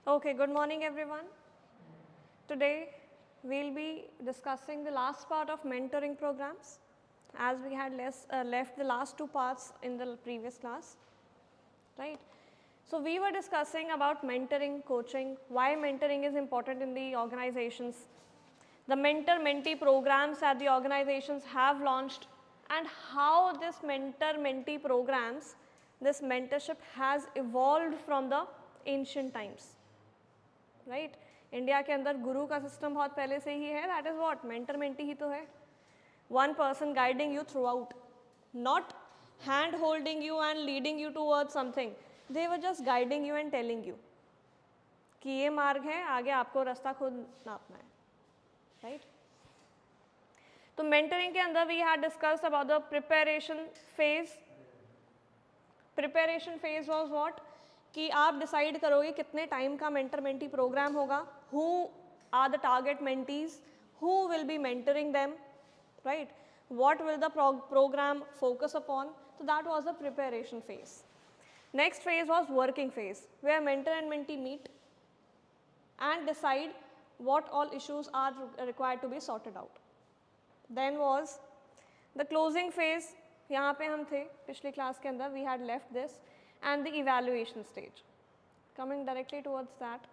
Okay, good morning everyone. Today we'll be discussing the last part of mentoring programs as we had left the last two parts in the previous class, right? So we were discussing about mentoring, coaching, why mentoring is important in the organizations, the mentor-mentee programs that the organizations have launched, and how this mentor-mentee programs, this mentorship has evolved from the ancient times. Right India के अंदर गुरु का system बहुत पहले से ही है, that is what mentor mentee ही तो है. One person guiding you throughout, not hand holding you and leading you towards something, they were just guiding you and telling you कि ये मार्ग है, आगे आपको रास्ता खुद नापना है, राइट. तो मेंटरिंग के अंदर we had discussed about the preparation phase. Preparation phase was what कि आप डिसाइड करोगे कितने टाइम का मेंटर मेंटी प्रोग्राम होगा, who are the target mentees, who will be mentoring them, right, what will the program focus upon. So that was the preparation phase. Next phase was working phase, where mentor and mentee meet and decide what all issues are required to be sorted out. Then was the closing phase. यहाँ पे हम थे पिछली class के अंदर, we had left this, and the evaluation stage. Coming directly towards that,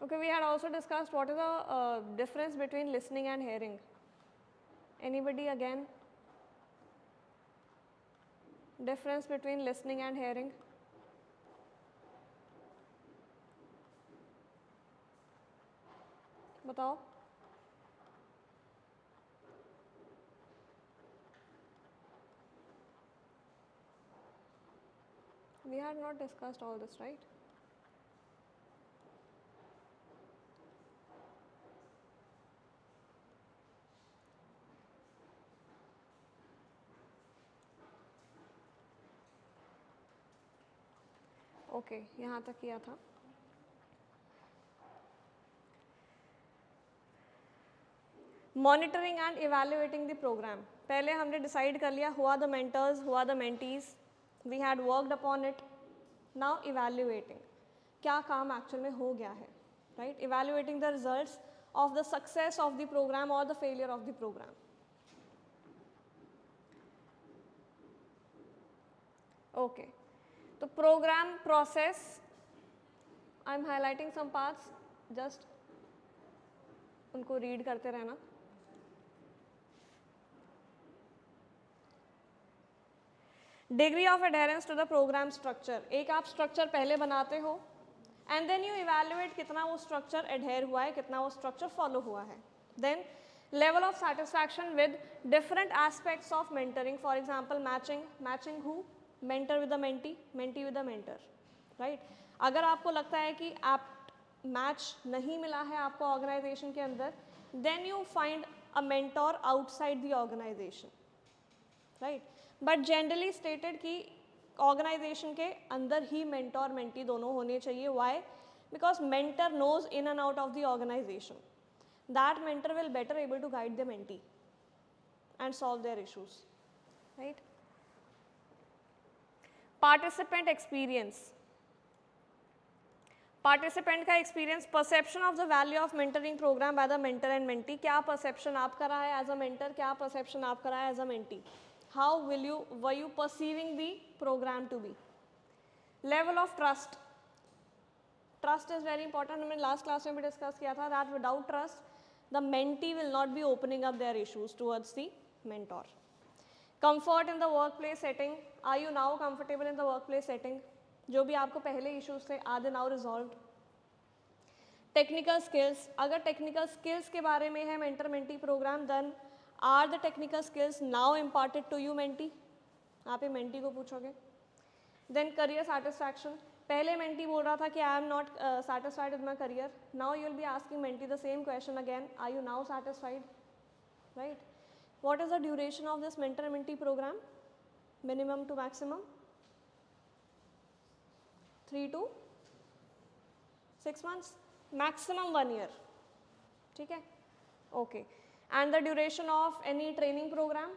okay, we had also discussed what is the difference between listening and hearing. Anybody again? Difference between listening and hearing? बताओ. We had not discussed all this, right? Okay, यहाँ तक किया था. Monitoring and evaluating the program. पहले हमने decide कर लिया who are the mentors, who are the mentees, we had worked upon it. Now evaluating, क्या काम एक्चुअल में हो गया है, right. Evaluating the results of the success of the program or the failure of the program. Okay, तो program process, I am highlighting some parts, just उनको read करते रहना. Degree of adherence to the program structure. एक आप structure पहले बनाते हो and then you evaluate कितना वो structure adhere हुआ है, कितना वो structure follow हुआ है. Then level of satisfaction with different aspects of mentoring. For example, matching who? Mentor with the mentee, mentee with the mentor, right. अगर आपको लगता है कि आप मैच नहीं मिला है आपको ऑर्गेनाइजेशन के अंदर, then you find a mentor outside the organization, right. But generally stated कि ऑर्गेनाइजेशन के अंदर ही मेंटोर मेंटी दोनों होने चाहिए. Why? Because mentor knows in and out of the organization. That mentor will better able to guide the mentee and solve their issues, right. Participant experience. Participant का experience, perception of the value of mentoring program by the mentor and mentee. क्या perception आपका रहा है as a mentor, क्या perception आपका रहा है as a mentee. How were you perceiving the program to be? Level of trust. Trust is very important. हमने last class में भी discuss किया था that without trust, the mentee will not be opening up their issues towards the mentor. Comfort in the workplace setting. Are you now comfortable in the workplace setting? जो भी आपको पहले issues थे, are they now resolved? Technical skills. अगर technical skills के बारे में है mentor mentee program, then are the technical skills now imparted to you mentee? आप ये mentee को पूछोगे. Then career satisfaction. पहले mentee बोल रहा था कि I am not satisfied with my career. Now you will be asking mentee the same question again. Are you now satisfied? Right? What is the duration of this mentor mentee program? Minimum to maximum? 3 to 6 months. Maximum 1 year. ठीक है? Okay. And the duration of any training program?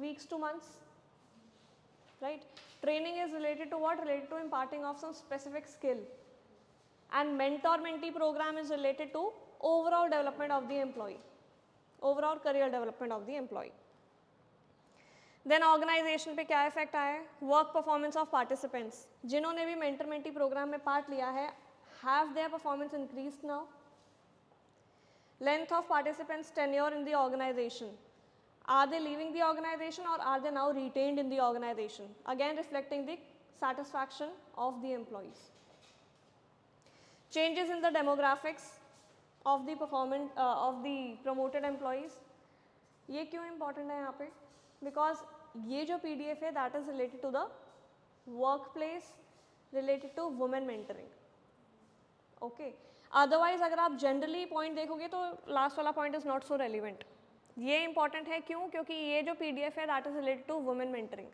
weeks to months, right? Training is related to what? Related to imparting of some specific skill, and mentor-mentee program is related to overall development of the employee, overall career development of the employee. Then organization पे क्या effect आया है? Work performance of participants, जिन्होंने भी mentor mentee program में part लिया है, have their performance increased now? Length of participants tenure in the organization, are they leaving the organization or are they now retained in the organization? Again reflecting the satisfaction of the employees. Changes in the demographics of the of the promoted employees. ये क्यों important है यहाँ पे? Because ये जो PDF है that is related to the workplace, related to women mentoring. Okay. Otherwise अगर आप generally point देखोगे तो last वाला point is not so relevant. ये इंपॉर्टेंट है क्यों? क्योंकि ये जो PDF है that is related to women mentoring,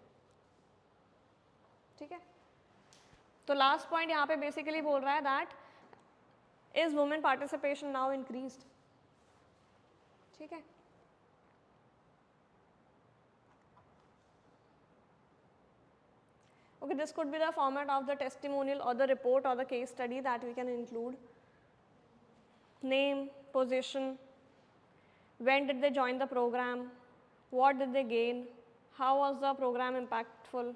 ठीक है? तो लास्ट पॉइंट यहाँ पे बेसिकली बोल रहा है that is women participation now increased, ठीक है? Okay, this could be the format of the testimonial और द रिपोर्ट और the case study that we can include. Name, position, when did they join the program, what did they gain, how was the program impactful.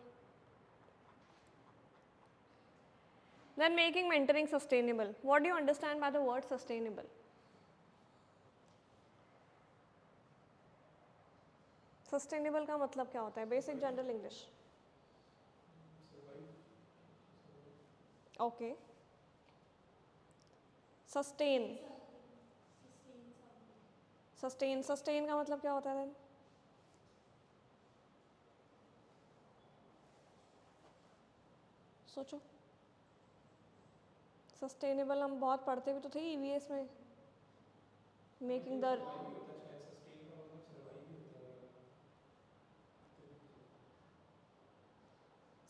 Then making mentoring sustainable. What do you understand by the word sustainable? Sustainable का मतलब क्या होता है? Basic general English. Okay. Sustain. Sustain का मतलब क्या होता है then? सोचो. सस्टेनेबल हम बहुत पढ़ते भी तो थे EVS में. मेकिंग द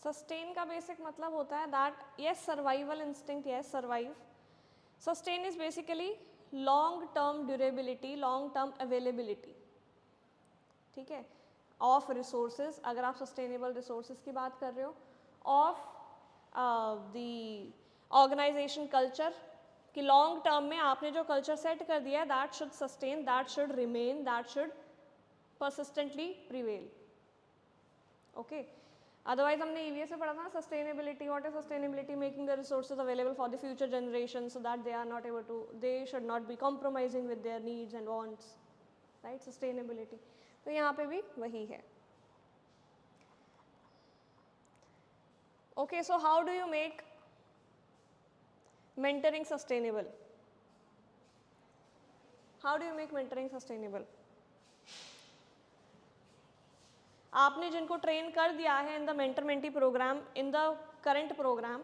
सस्टेन का बेसिक मतलब होता है that yes survival instinct, yes survive. Sustain is basically long term durability, long term availability, ठीक है, ऑफ रिसोर्सेज. अगर आप सस्टेनेबल रिसोर्सेज की बात कर रहे हो, ऑफ द ऑर्गेनाइजेशन कल्चर, कि लॉन्ग टर्म में आपने जो कल्चर सेट कर दिया है that should sustain, that should remain, that should persistently prevail. Okay, otherwise हमने EVS में पढ़ा था ना sustainability. What is sustainability? Making the resources available for the future generation so that they are not able to, they should not be compromising with their needs and wants, right? Sustainability. तो यहाँ पे भी वही है. Okay, so how do you make mentoring sustainable? How do you make mentoring sustainable? आपने जिनको train कर दिया है in the mentor mentee programme, in the current programme,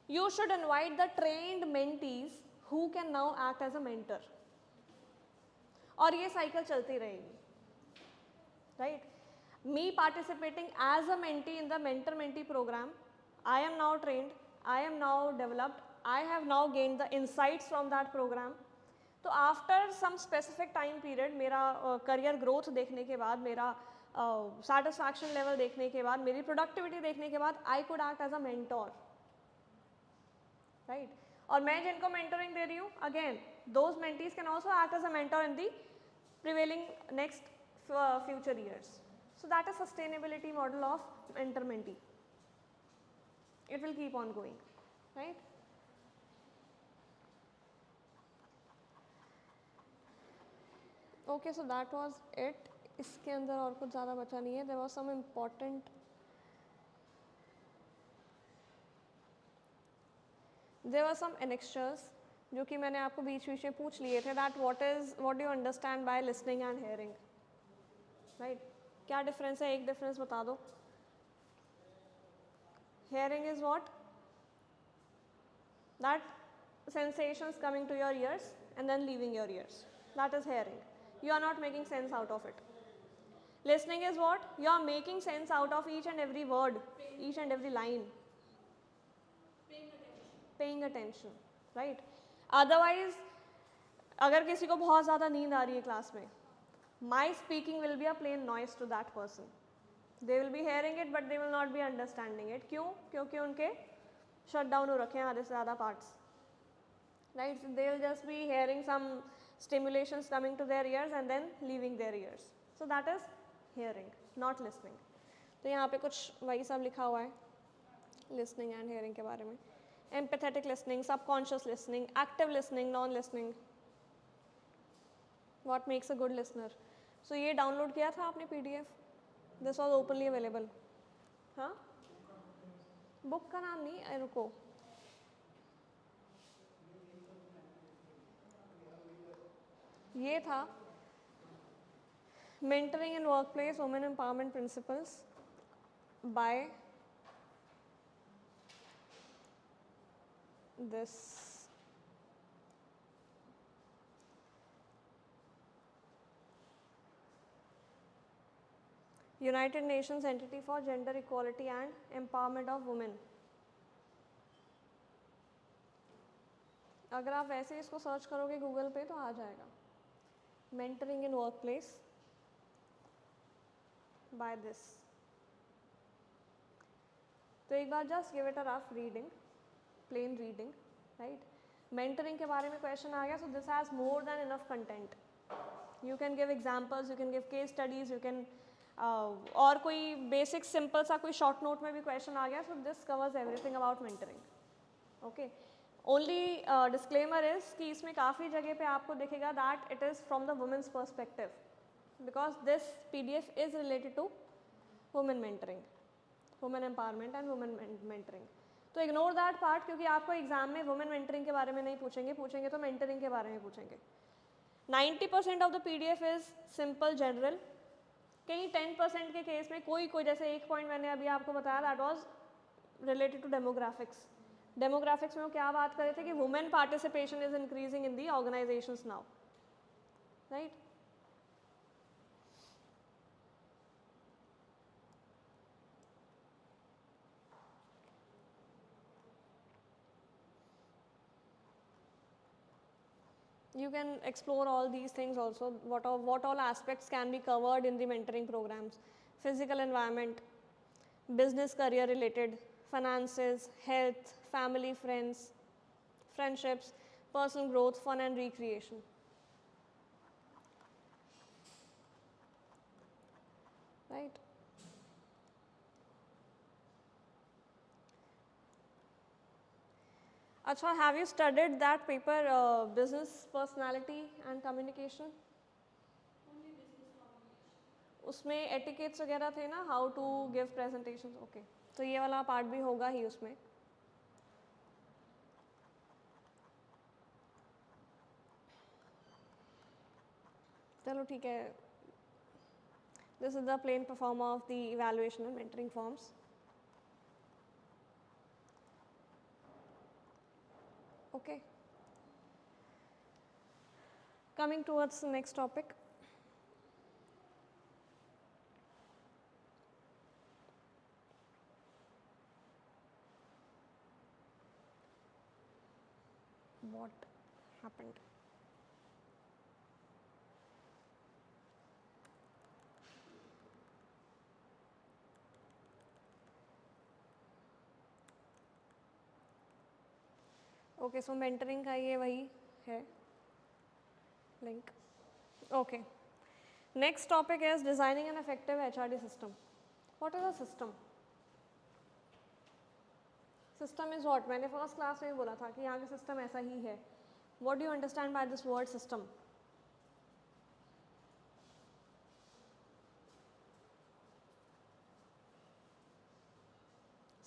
you should invite the trained mentees who can now act as a mentor. और ये cycle चलती रहेगी, right? Me participating as a mentee in the mentor mentee programme, I am now trained, I am now developed, I have now gained the insights from that program. तो after some specific time period, मेरा career growth देखने के बाद, मेरा satisfaction level देखने के बाद, मेरी productivity देखने के बाद, I could act as a mentor, right? और मैं जिनको mentoring दे रही हूँ, again, those mentees can also act as a mentor in the prevailing next future years. So that is sustainability model of mentor-mentee. It will keep on going, right? Okay, so that was it. इसके अंदर और कुछ ज़्यादा बचा नहीं है. There was some important, there were some annexures जो कि मैंने आपको बीच बीच में पूछ लिए थे. That what do you understand by listening and hearing, right? क्या डिफरेंस है? एक डिफरेंस बता दो. Hearing is what? That sensations coming to your ears and then leaving your ears. That is hearing. You are not making sense out of it. Listening is what? You are making sense out of each and every word, each and every line. Paying attention, right? Otherwise, अगर किसी को बहुत ज़्यादा नींद आ रही है class में, my speaking will be a plain noise to that person. They will be hearing it but they will not be understanding it. क्यों? क्योंकि उनके shut down हो रखे हैं आधे से ज़्यादा parts. Right? So they will just be hearing some stimulations coming to their ears and then leaving their ears. So that is hearing, not listening. तो यहाँ पे कुछ वही सब लिखा हुआ है listening and hearing के बारे में. Empathetic listening, subconscious listening, active listening, non-listening. What makes a good listener? So ये download किया था आपने PDF? This was openly available. हाँ? बुक का नाम नहीं, रुको. ये था Mentoring in Workplace Women Empowerment Principles by this United Nations Entity for Gender Equality and Empowerment of Women. अगर आप वैसे इसको सर्च करोगे गूगल पे तो आ जाएगा. Mentoring in Workplace by this. तो एक बार just give it a rough reading, plain reading, right? Mentoring के बारे में question आ गया, so this has more than enough content. You can give examples, you can give case studies, you can और कोई basic simple सा कोई short note में भी question आ गया, so this covers everything about mentoring. Okay. Only disclaimer is कि इसमें काफ़ी जगह पे आपको दिखेगा that it is from the women's perspective because this PDF is related to women mentoring, women empowerment and women mentoring. तो ignore that part क्योंकि आपको एग्जाम में women mentoring के बारे में नहीं पूछेंगे, पूछेंगे तो mentoring के बारे में पूछेंगे. 90% of the PDF is simple general. कहीं 10% के केस में कोई जैसे एक पॉइंट मैंने अभी आपको बताया that was related to demographics. Demographics में वो क्या बात कर रहे थे कि women participation is increasing in the organisations now, right. You can explore all these things also, what all aspects can be covered in the mentoring programs. Physical environment, business career related, finances, health, family, friendships, personal growth, fun and recreation. Right? Acha, have you studied that paper, business personality and communication? उसमें etiquettes वगैरह थे ना, how to give presentation. Okay, तो ये वाला part भी होगा ही उसमें. चलो ठीक है. This is the plain proforma of the evaluation and mentoring forms. Okay, coming towards the next topic. What happened? Okay, so mentoring का ये वही है link. Okay, next topic is designing an effective HRD system. What is a system? System is what, मैंने first class में बोला था कि यहाँ का सिस्टम ऐसा ही है. What do you understand by this word system?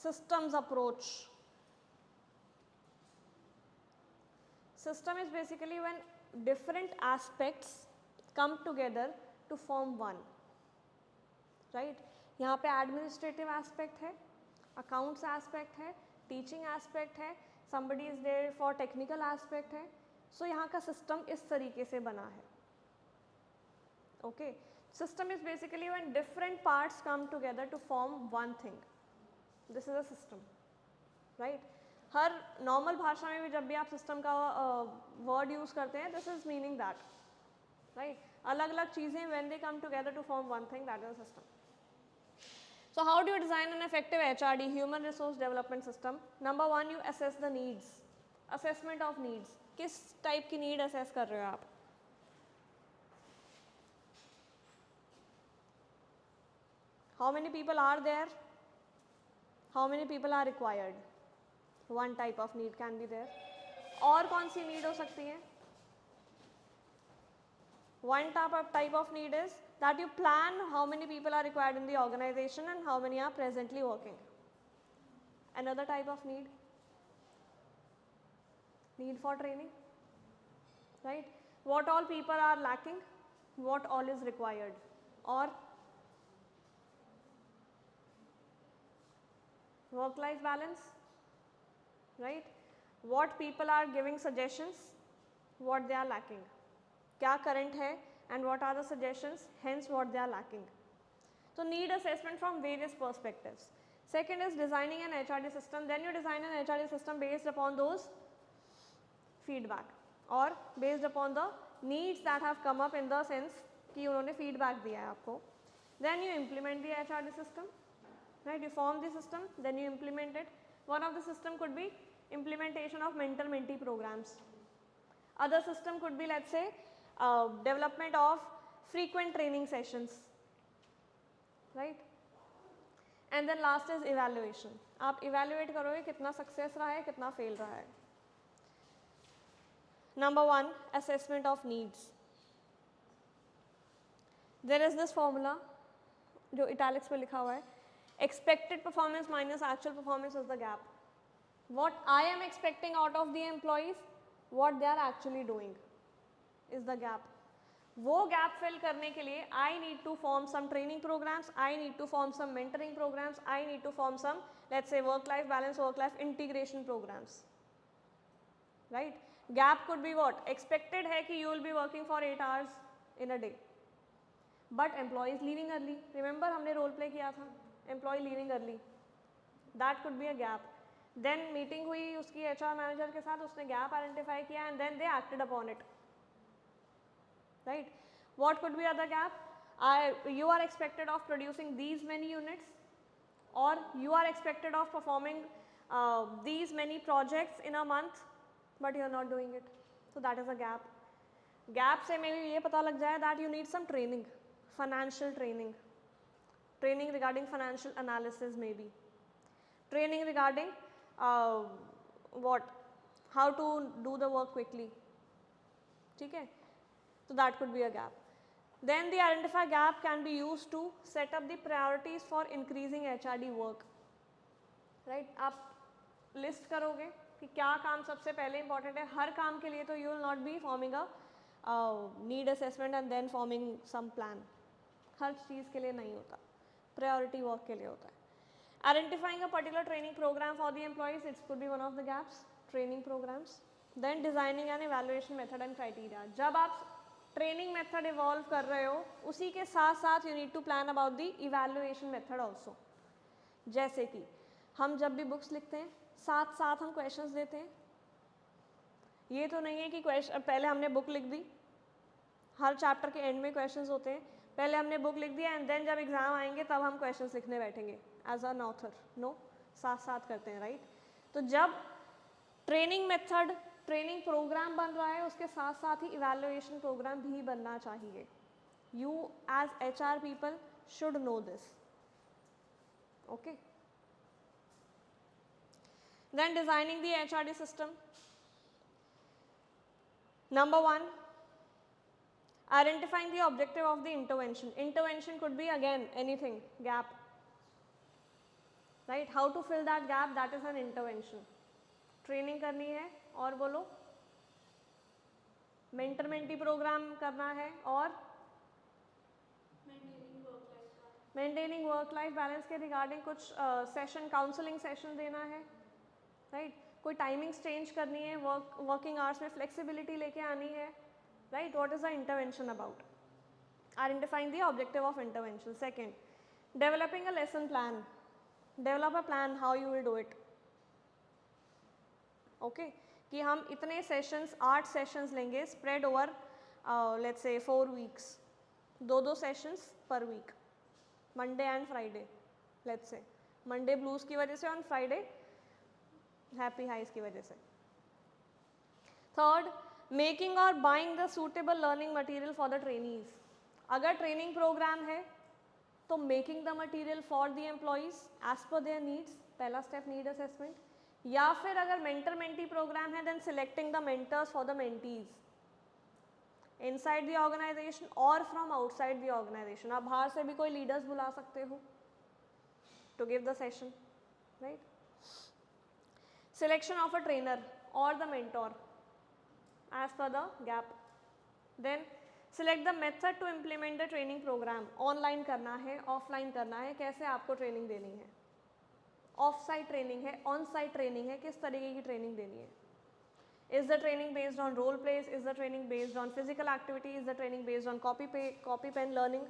systems approach. System is basically when different aspects come together to form one, right? यहाँ पे administrative aspect है, accounts aspect है, teaching aspect है, somebody is there for technical aspect है. So यहाँ का system इस तरीके से बना है. Okay, system is basically when different parts come together to form one thing. This is a system, right? Her normal भाषा में भी जब भी आप सिस्टम का वर्ड यूज़ करते हैं, this is meaning that. right? अलग अलग चीज़ें when they come together to form one thing, that is a system. So how do you design an effective HRD, human resource development system? Number one, you assess the needs. Assessment of needs. किस type की need assess कर रहे हो आप? How many people are there? How many people are required? One type of need can be there. और कौन सी need हो सकती है? One type of need is that you plan how many people are required in the organization and how many are presently working. Another type of need for training, right? What all people are lacking, what all is required, or work-life balance, right? What people are giving suggestions, what they are lacking, क्या current है and what are the suggestions, hence what they are lacking. So need assessment from various perspectives. Second is designing an HRD system. Then you design an HRD system based upon those feedback or based upon the needs that have come up in the sense कि उन्होंने feedback दिया है आपको. Then you implement the HRD system, right? You form the system, then you implement it. One of the system could be implementation of mentor-mentee programs. Other system could be, let's say, development of frequent training sessions, right? And then last is evaluation. आप evaluate करोगे कितना success रहा है, कितना fail रहा है. Number one, assessment of needs. There is this formula जो italics पे लिखा हुआ है. Expected performance minus actual performance is the gap. What I am expecting out of the employees, what they are actually doing is the gap. वो gap fill करने के लिए I need to form some training programs, I need to form some mentoring programs, I need to form some, let's say, work-life balance, work-life integration programs, right? Gap could be what? Expected है कि you will be working for 8 hours in a day, but employee is leaving early. Remember हमने role play किया था, employee leaving early. That could be a gap. Then meeting हुई उसकी HR manager के साथ, उसने gap identify किया and then they acted upon it. Right? What could be other gap? You are expected of producing these many units, or you are expected of performing these many projects in a month, but you are not doing it. So that is a gap. Gap से maybe ये पता लग जाए that you need some training, financial training, training regarding financial analysis maybe, training regarding what, how to do the work quickly. ठीक है? So that could be a gap. Then the identify gap can be used to set up the priorities for increasing HRD work. Right? आप list करोगे कि क्या काम सबसे पहले important है. हर काम के लिए तो you will not be forming a need assessment and then forming some plan. हर चीज़ के लिए नहीं होता. Priority work के लिए होता है. Identifying a particular training program for the employees, it could be one of the gaps. Training programs. Then designing an evaluation method and criteria. जब आप ट्रेनिंग मेथड इवॉल्व कर रहे हो, उसी के साथ साथ you need to plan about the evaluation method also. जैसे कि हम जब भी बुक्स लिखते हैं, साथ साथ हम क्वेश्चंस देते हैं. ये तो नहीं है कि क्वेश्चन पहले हमने बुक लिख दी, हर चैप्टर के एंड में क्वेश्चंस होते हैं, पहले हमने बुक लिख दिया एंड देन जब एग्जाम आएंगे तब हम क्वेश्चंस लिखने बैठेंगे एज एन ऑथर. नो, साथ साथ करते हैं, राइट? तो जब ट्रेनिंग मेथड, ट्रेनिंग प्रोग्राम बन रहा है, उसके साथ साथ ही इवैल्यूएशन प्रोग्राम भी बनना चाहिए. You as HR people should know this. Okay. Then designing the HRD system. Number one, identifying the objective of the intervention. Intervention could be again anything, gap, right? How to fill that gap, that is an intervention. Training करनी है और बोलो, mentor mentee programme करना है और maintaining work life balance के regarding कुछ session, counselling session देना है, राइट? कोई टाइमिंग्स चेंज करनी है, वर्किंग आवर्स में फ्लेक्सिबिलिटी लेके आनी है, right? What is the intervention about? Identifying the objective of intervention. Second, developing a lesson plan. Develop a plan how you will do it. Okay, कि हम इतने सेशंस, 8 सेशंस लेंगे spread over let's say 4 weeks, 2 sessions per week, Monday and Friday, let's say Monday blues की वजह से और Friday happy highs की वजह से. थर्ड, मेकिंग और buying the suitable learning material for the trainees. अगर ट्रेनिंग प्रोग्राम है तो making the material for the employees as per their needs, पहला स्टेप नीड असेसमेंट. या फिर अगर मेंटर मेंटी प्रोग्राम है then selecting the mentors for the mentees inside the organisation और from outside the organisation. आप बाहर से भी कोई लीडर्स बुला सकते हो to give the session, right. Selection of a trainer और the mentor as per the gap. Then select the method to implement the training program. Online करना है, ऑफलाइन करना है, कैसे आपको ट्रेनिंग देनी है, ऑफ साइट ट्रेनिंग है, ऑन साइट ट्रेनिंग है, किस तरीके की ट्रेनिंग देनी है. Is the training based on role plays? Is the training based on physical activity? Is the training based on copy pen learning?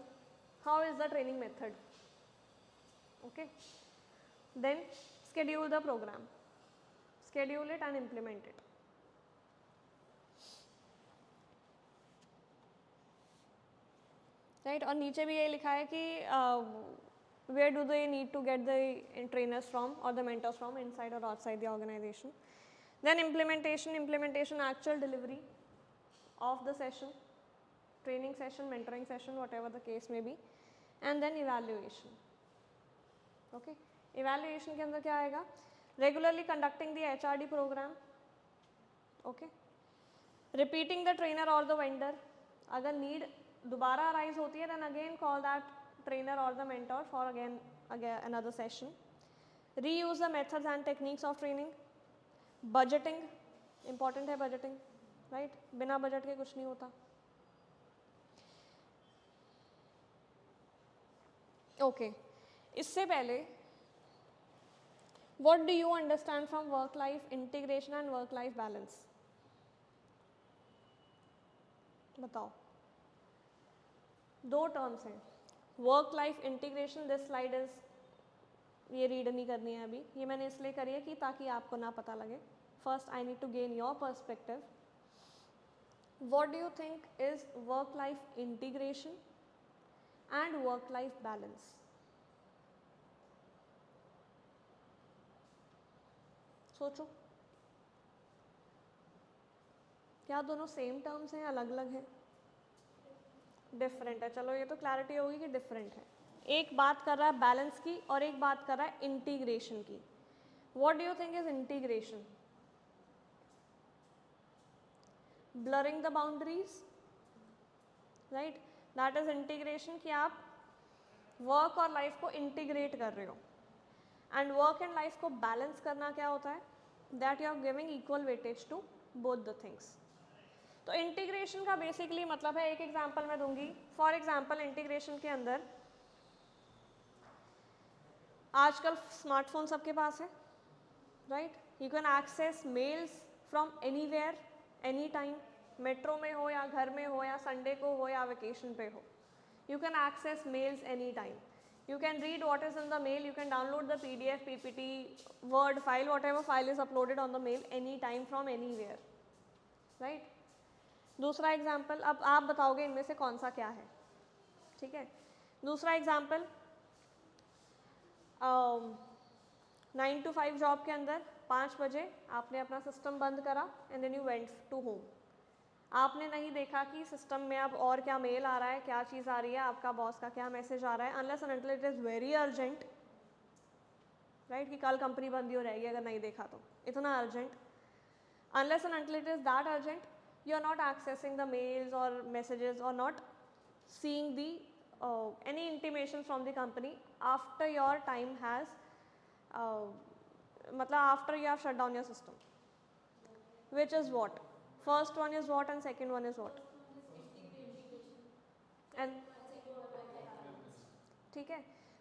How is the training method? Okay. Then schedule the program. Schedule it and implement it. Right. और नीचे भी ये लिखा है कि where do they need to get the trainers from और the mentors from inside और outside the organization. Then implementation actual delivery of the session, training session, mentoring session, whatever the case में be. And then evaluation. Okay. Evaluation के अंदर क्या आएगा? Regularly conducting the HRD program. Okay. Repeating the trainer और the vendor. अगर need दोबारा arise होती है then again call that trainer और the mentor for again another session. Reuse the methods and techniques of training. Budgeting important है, budgeting, right. बिना budget के कुछ नहीं होता. ओके. इससे पहले what do you understand from work life integration and work life balance? बताओ. 2 terms हैं. Work life integration, this slide is, ये रीड नहीं करनी है अभी, ये मैंने इसलिए करी है कि ताकि आपको ना पता लगे. First I need to gain your perspective. What do you think is work life integration and work life balance? सोचो. क्या दोनों सेम टर्म्स हैं, अलग अलग हैं? डिफरेंट है. चलो ये तो क्लैरिटी होगी कि डिफरेंट है. एक बात कर रहा है बैलेंस की और एक बात कर रहा है इंटीग्रेशन की. What do you think is integration? Blurring the boundaries, right. That is integration कि आप वर्क और लाइफ को इंटीग्रेट कर रहे हो. एंड वर्क एंड लाइफ को बैलेंस करना क्या होता है? That you are giving equal weightage to both the things. तो इंटीग्रेशन का बेसिकली मतलब है, एक एग्जांपल मैं दूंगी. फॉर एग्जांपल इंटीग्रेशन के अंदर आजकल स्मार्टफोन सबके पास है, right. You can access mails from anywhere any time. Metro में हो या घर में हो या संडे को हो या वेकेशन पे हो, you can access mails any time. You can read what is in the mail, you can download the PDF, PPT, Word file, whatever file is uploaded on the mail anytime from anywhere, right. दूसरा example, अब आप बताओगे इनमें से कौन सा क्या है, ठीक है. दूसरा एग्जाम्पल, 9 to 5 जॉब के अंदर 5 बजे आपने अपना सिस्टम बंद करा and then you went to home. आपने नहीं देखा कि सिस्टम में अब और क्या मेल आ रहा है, क्या चीज़ आ रही है, आपका बॉस का क्या मैसेज आ रहा है, unless and until it is very urgent, right, कि कल कंपनी बंद ही हो रहेगी अगर नहीं देखा तो, इतना urgent. Unless and until it is that urgent, you are not accessing the mails or messages or not seeing the any intimation from the company after your time has matlab after you have shut down your system. Which is what? First one is what and second one is what? And ठीक है.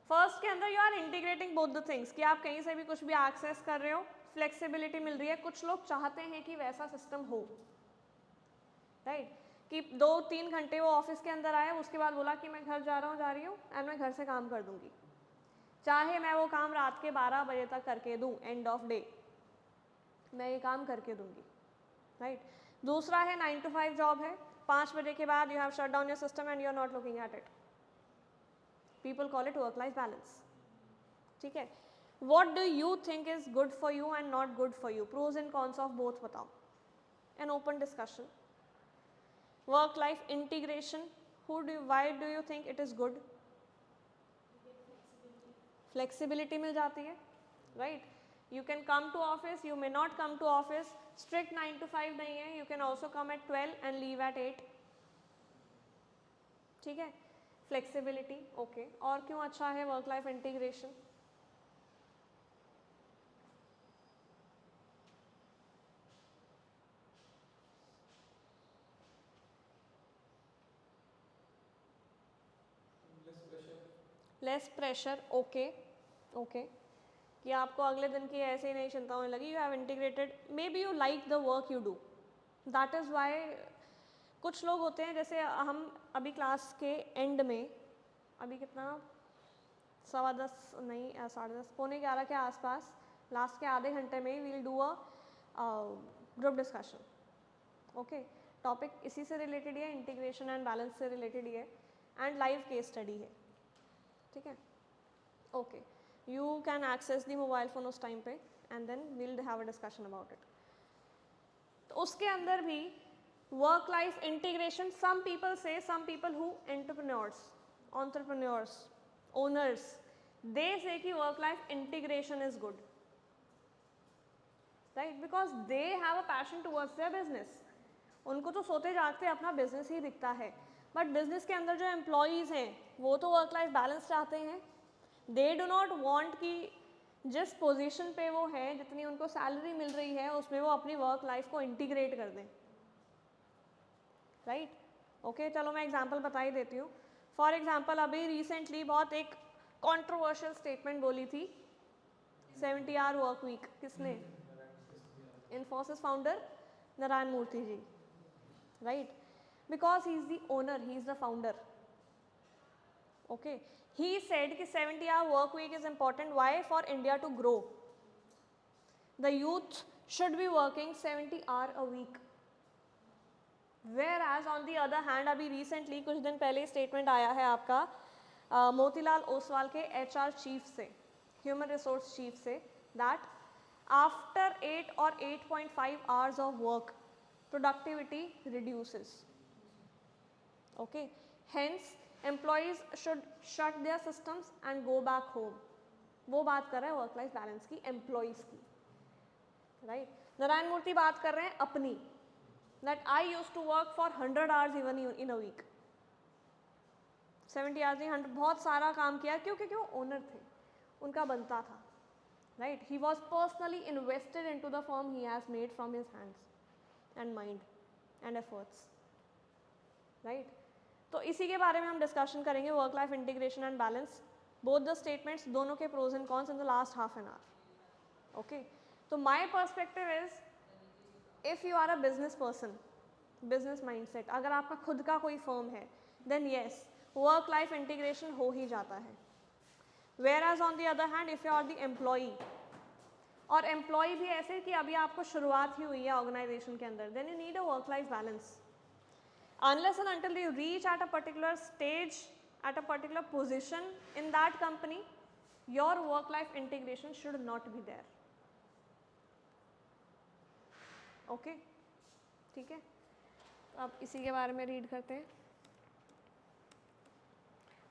First के अंदर you are integrating both the things कि आप कहीं से भी कुछ भी एक्सेस कर रहे हो, फ्लेक्सिबिलिटी मिल रही है. कुछ लोग चाहते हैं कि वैसा सिस्टम हो, राइट, कि 2-3 घंटे वो ऑफिस के अंदर आए, उसके बाद बोला कि मैं घर जा रही हूँ एंड मैं घर से काम कर दूंगी, चाहे मैं वो काम रात के 12 बजे तक करके दूँ, एंड ऑफ डे मैं ये काम करके दूंगी, राइट. दूसरा है 9 to 5 जॉब है, 5 बजे के बाद you have shut down your system and you are not looking at it. People call it work life balance. ठीक है. What do you think is good for you and not good for you? Pros and cons of both बताओ. An open discussion. Work life integration, why do you think it is good? Flexibility मिल जाती है, right? You can come to office, you may not come to office. Strict 9 to 5 नहीं है. You can also come at 12 and leave at 8. ठीक है. Flexibility, okay. और क्यों अच्छा है work life integration? Less pressure, okay okay. कि आपको अगले दिन की ऐसे ही नहीं चिंता होने लगी. You have integrated, may be you like the work you do. That is Y कुछ लोग होते हैं, जैसे हम अभी क्लास के एंड में, अभी कितना 10:15 नहीं 10:30 11:15 के आसपास, लास्ट के आधे घंटे में we'll do a group discussion. Okay. Topic इसी से रिलेटेड है, इंटीग्रेशन एंड बैलेंस से रिलेटेड ही है, एंड लाइव केस स्टडी है. ठीक है. Okay. You can access the mobile phone उस टाइम पे and then we'll have a discussion about it. तो उसके अंदर भी work life integration, some people say, some people who entrepreneurs, owners, they say कि work life integration is good, right? Because they have a passion towards their business. उनको तो सोते जागते अपना बिजनेस ही दिखता है, बट बिजनेस के अंदर जो एम्प्लॉयज़ हैं वो तो वर्क लाइफ बैलेंस चाहते हैं. दे डू नॉट वांट कि जिस पोजीशन पे वो है, जितनी उनको सैलरी मिल रही है, उसमें वो अपनी वर्क लाइफ को इंटीग्रेट कर दें, राइट? ओके. चलो मैं एग्जांपल बता ही देती हूँ. फॉर एग्जांपल अभी रिसेंटली बहुत एक कंट्रोवर्शियल स्टेटमेंट बोली थी, 70 आवर वर्क वीक. किसने? Infosys founder Narayana Murthy ji, right? Because he is the owner, he is the founder. Okay. He said कि 70-hour work week is important. Why? For India to grow. The youth should be working 70 hours a week. Whereas on the other hand, अभी recently कुछ दिन पहले statement आया है आपका मोतीलाल ओसवाल के HR chief से, ह्यूमन रिसोर्स चीफ से, that after 8 or 8.5 hours of work, productivity reduces. Okay. Hence, employees should shut their systems and go back home. वो बात कर रहे हैं वर्क लाइफ बैलेंस की, एम्प्लॉयज़ की, राइट? नारायण मूर्ति बात कर रहे हैं अपनी, that I use to work for 100 hours even in a week. 70 hours नहीं, 100, बहुत सारा काम किया. क्यों? क्योंकि वो ओनर थे, उनका बनता था, right? He was personally invested in to the firm he has made from his hands and mind and efforts, right? तो इसी के बारे में हम डिस्कशन करेंगे, work life integration and balance, both the statements, दोनों के pros and cons in the last half an hour. Okay. तो my perspective is, if you are a business person, business mindset, अगर आपका खुद का कोई फर्म है, then yes, work life integration हो ही जाता है. Whereas on the other hand, if you are the employee, और एम्प्लॉय भी ऐसे कि अभी आपको शुरुआत ही हुई है ऑर्गेनाइजेशन के अंदर, then you need a work life balance. Unless and until you reach at a particular stage, at a particular position in that company, your work-life integration should not be there. Okay? ठीक है? अब इसी के बारे में read करते हैं.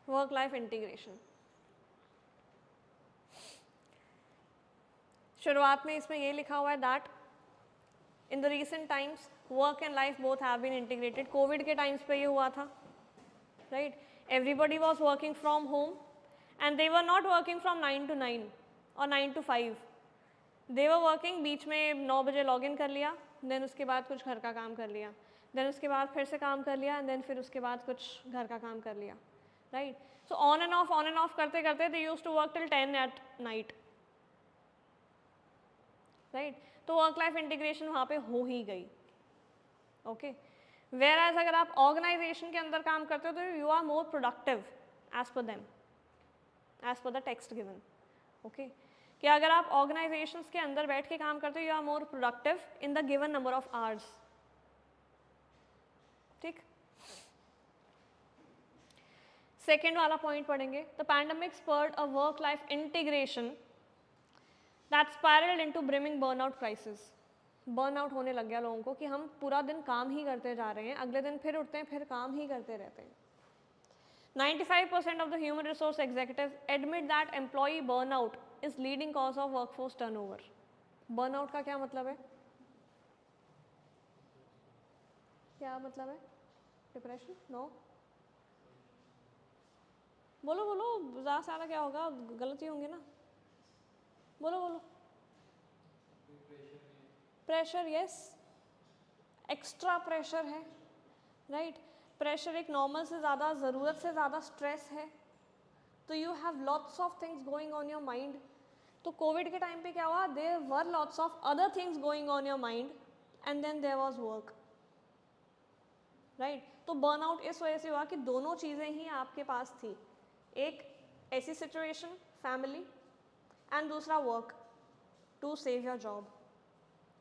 Work-life integration. शुरुआत में इसमें ये लिखा हुआ है that in the recent times work and life both have been integrated. Covid के टाइम्स पे ये हुआ था, right? Everybody was working from home and they were not working from 9 to 9 और 9 to 5. दे वर वर्किंग, बीच में 9 बजे log in कर लिया, देन उसके बाद कुछ घर का काम कर लिया, देन उसके बाद फिर से काम कर लिया, एंड देन फिर उसके बाद कुछ घर का काम कर लिया, right? So on and off करते करते they use to work till 10 at night, right? तो वर्क लाइफ इंटीग्रेशन वहाँ पे हो ही गई. ओके. वेयर एज अगर आप ऑर्गेनाइजेशन के अंदर काम करते हो तो you are more productive as per them, as per the text given. Okay. कि अगर आप ऑर्गेनाइजेशंस के अंदर बैठ के काम करते हो, you are more productive in the given number of hours, ठीक, सेकेंड वाला पॉइंट पढ़ेंगे. The pandemic spurred a work life integration that spiralled into brimming burnout crisis. Burnout होने लग गया लोगों को कि हम पूरा दिन काम ही करते जा रहे हैं, अगले दिन फिर उठते हैं, फिर काम ही करते रहते हैं. 95% of the human resource executives admit that employee burnout is leading cause of workforce turnover. Burnout का क्या मतलब है? क्या मतलब है? Depression? No? बोलो बोलो, ज़्यादा से ज़्यादा क्या होगा, गलती होंगे ना, बोलो बोलो. प्रेशर, यस, एक्स्ट्रा प्रेशर है, राइट. प्रेशर एक नॉर्मल से ज़्यादा, ज़रूरत से ज़्यादा स्ट्रेस है, तो you have lots of things going on your mind. तो कोविड के टाइम पे क्या हुआ, there were lots of other things going on your mind and then there was work, right. तो बर्नआउट इस वजह से हुआ कि दोनों चीज़ें ही आपके पास थी, एक ऐसी सिचुएशन फैमिली एंड दूसरा work to save your job,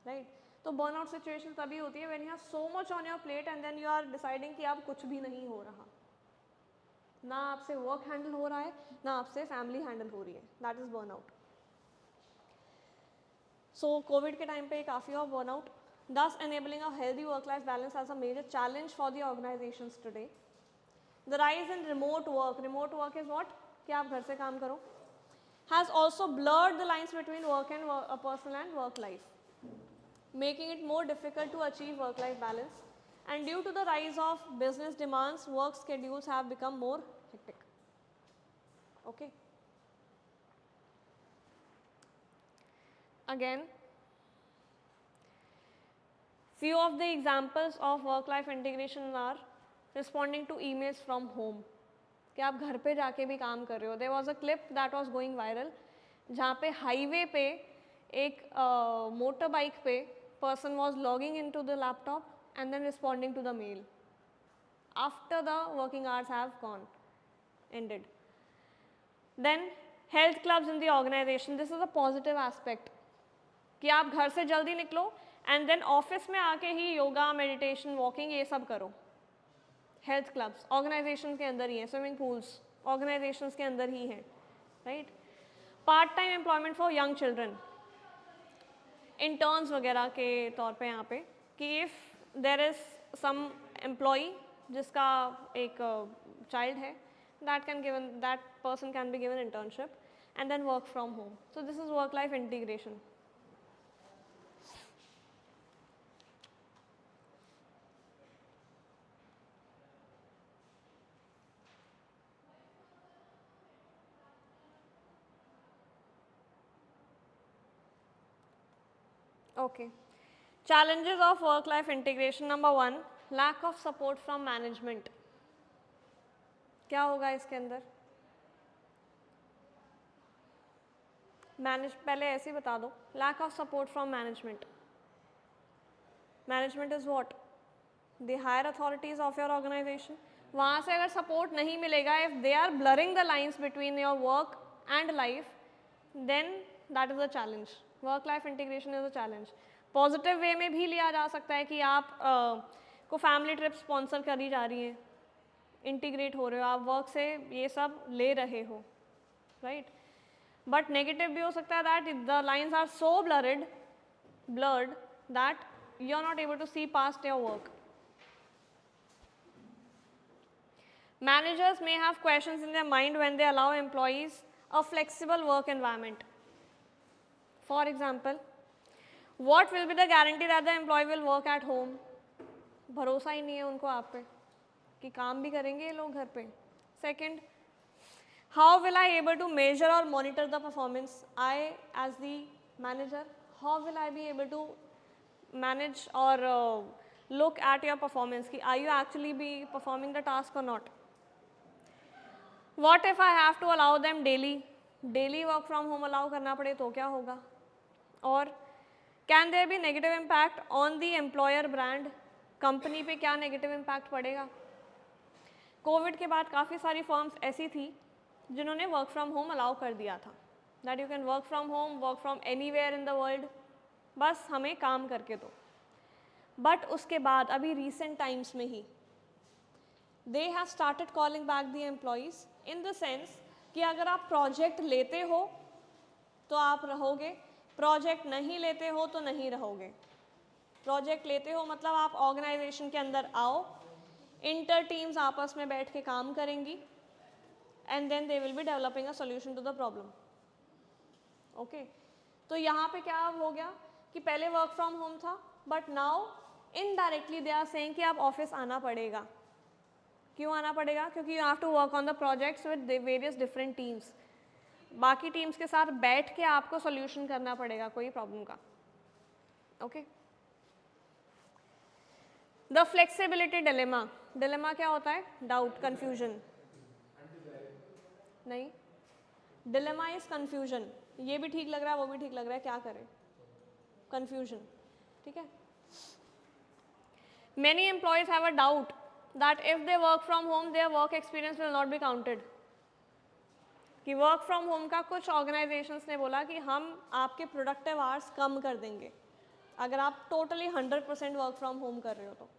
right. तो बर्नआउट सिचुएशन तभी होती है when you have so much on your plate and then you are deciding कि अब कुछ भी नहीं हो रहा, ना आपसे वर्क हैंडल हो रहा है, ना आपसे फैमिली हैंडल हो रही है. That is burnout. So Covid के टाइम पे काफ़ी of burnout, thus enabling a healthy work-life balance as a major challenge for the organizations today. The rise in remote work is what? कि आप घर से काम करो, has also blurred the lines between work and personal and work life, making it more difficult to achieve work-life balance. And due to the rise of business demands, work schedules have become more hectic. Okay. Again, few of the examples of work-life integration are responding to emails from home, कि आप घर पे जाके भी काम कर रहे हो. There was a clip that was going viral जहाँ पे हाईवे पे एक मोटर बाइक पे person was logging into the laptop and then responding to the mail after the working hours have gone ended. Then health clubs in the organization, this is a positive aspect कि आप घर से जल्दी निकलो and then office में आके ही yoga, meditation, walking ये सब करो. हेल्थ क्लब्स ऑर्गेनाइजेशन के अंदर ही हैं, स्विमिंग पूल्स ऑर्गेनाइजेशन के अंदर ही हैं, right. Part time employment for young children, interns वगैरह के तौर पे यहाँ पे कि if there is some employee जिसका एक चाइल्ड है, that person can be given internship and then work from home. So this is work life integration. Okay. Challenges of work-life integration. Number 1, lack of support from management. क्या होगा इसके अंदर? पहले ऐसे ही बता दो. Lack of support from management. Management is what? The higher authorities of your organization. वहाँ से अगर support नहीं मिलेगा, if they are blurring the lines between your work and life, then that is a challenge. Work-life integration is a challenge. Positive way में भी लिया जा सकता है कि आप को फैमिली ट्रिप स्पॉन्सर करी जा रही हैं, इंटीग्रेट हो रहे हो, आप वर्क से ये सब ले रहे हो, राइट. बट नेगेटिव भी हो सकता है that the lines are so blurred that you are not able to see past your work. Managers may have questions in their mind when they allow employees a flexible work environment. For example, what will be the guarantee that the employee will work at home? भरोसा ही नहीं है उनको आप पे कि काम भी करेंगे ये लोग घर पे. Second, how will I able to measure or monitor the performance? I as the manager, how will I be able to manage or look at your performance कि are you actually be performing the task or not? What if I have to allow them daily work from home allow करना पड़े तो क्या होगा? और can there be negative impact on the employer brand, company पे क्या negative impact पड़ेगा? Covid के बाद काफ़ी सारी फर्म्स ऐसी थी जिन्होंने वर्क फ्रॉम होम अलाउ कर दिया था, that you can work from home, work from anywhere in the world, बस हमें काम करके दो. बट उसके बाद अभी रिसेंट टाइम्स में ही they have started calling back the employees in the sense कि अगर आप प्रोजेक्ट लेते हो तो आप रहोगे, प्रोजेक्ट नहीं लेते हो तो नहीं रहोगे। प्रोजेक्ट लेते हो मतलब आप ऑर्गेनाइजेशन के अंदर आओ, इंटर टीम्स आपस में बैठ के काम करेंगी and then they will be developing a solution to the problem. Okay, तो यहाँ पे क्या हो गया कि पहले वर्क फ्रॉम होम था, but now indirectly they are saying कि आप ऑफिस आना पड़ेगा। क्यों आना पड़ेगा? क्योंकि you have to work on the projects with various different teams. बाकी टीम्स के साथ बैठ के आपको सोल्यूशन करना पड़ेगा कोई प्रॉब्लम का। Okay, the flexibility dilemma. Dilemma क्या होता है? Doubt, confusion. नहीं, डिलेमा इज कंफ्यूजन। ये भी ठीक लग रहा है, वो भी ठीक लग रहा है, क्या करें? कंफ्यूजन। ठीक है, many employees have a doubt that if they work from home their work experience will not be counted. कि वर्क फ्रॉम होम का कुछ ऑर्गेनाइजेशंस ने बोला कि हम आपके प्रोडक्टिव आवर्स कम कर देंगे अगर आप टोटली 100% वर्क फ्रॉम होम कर रहे हो तो।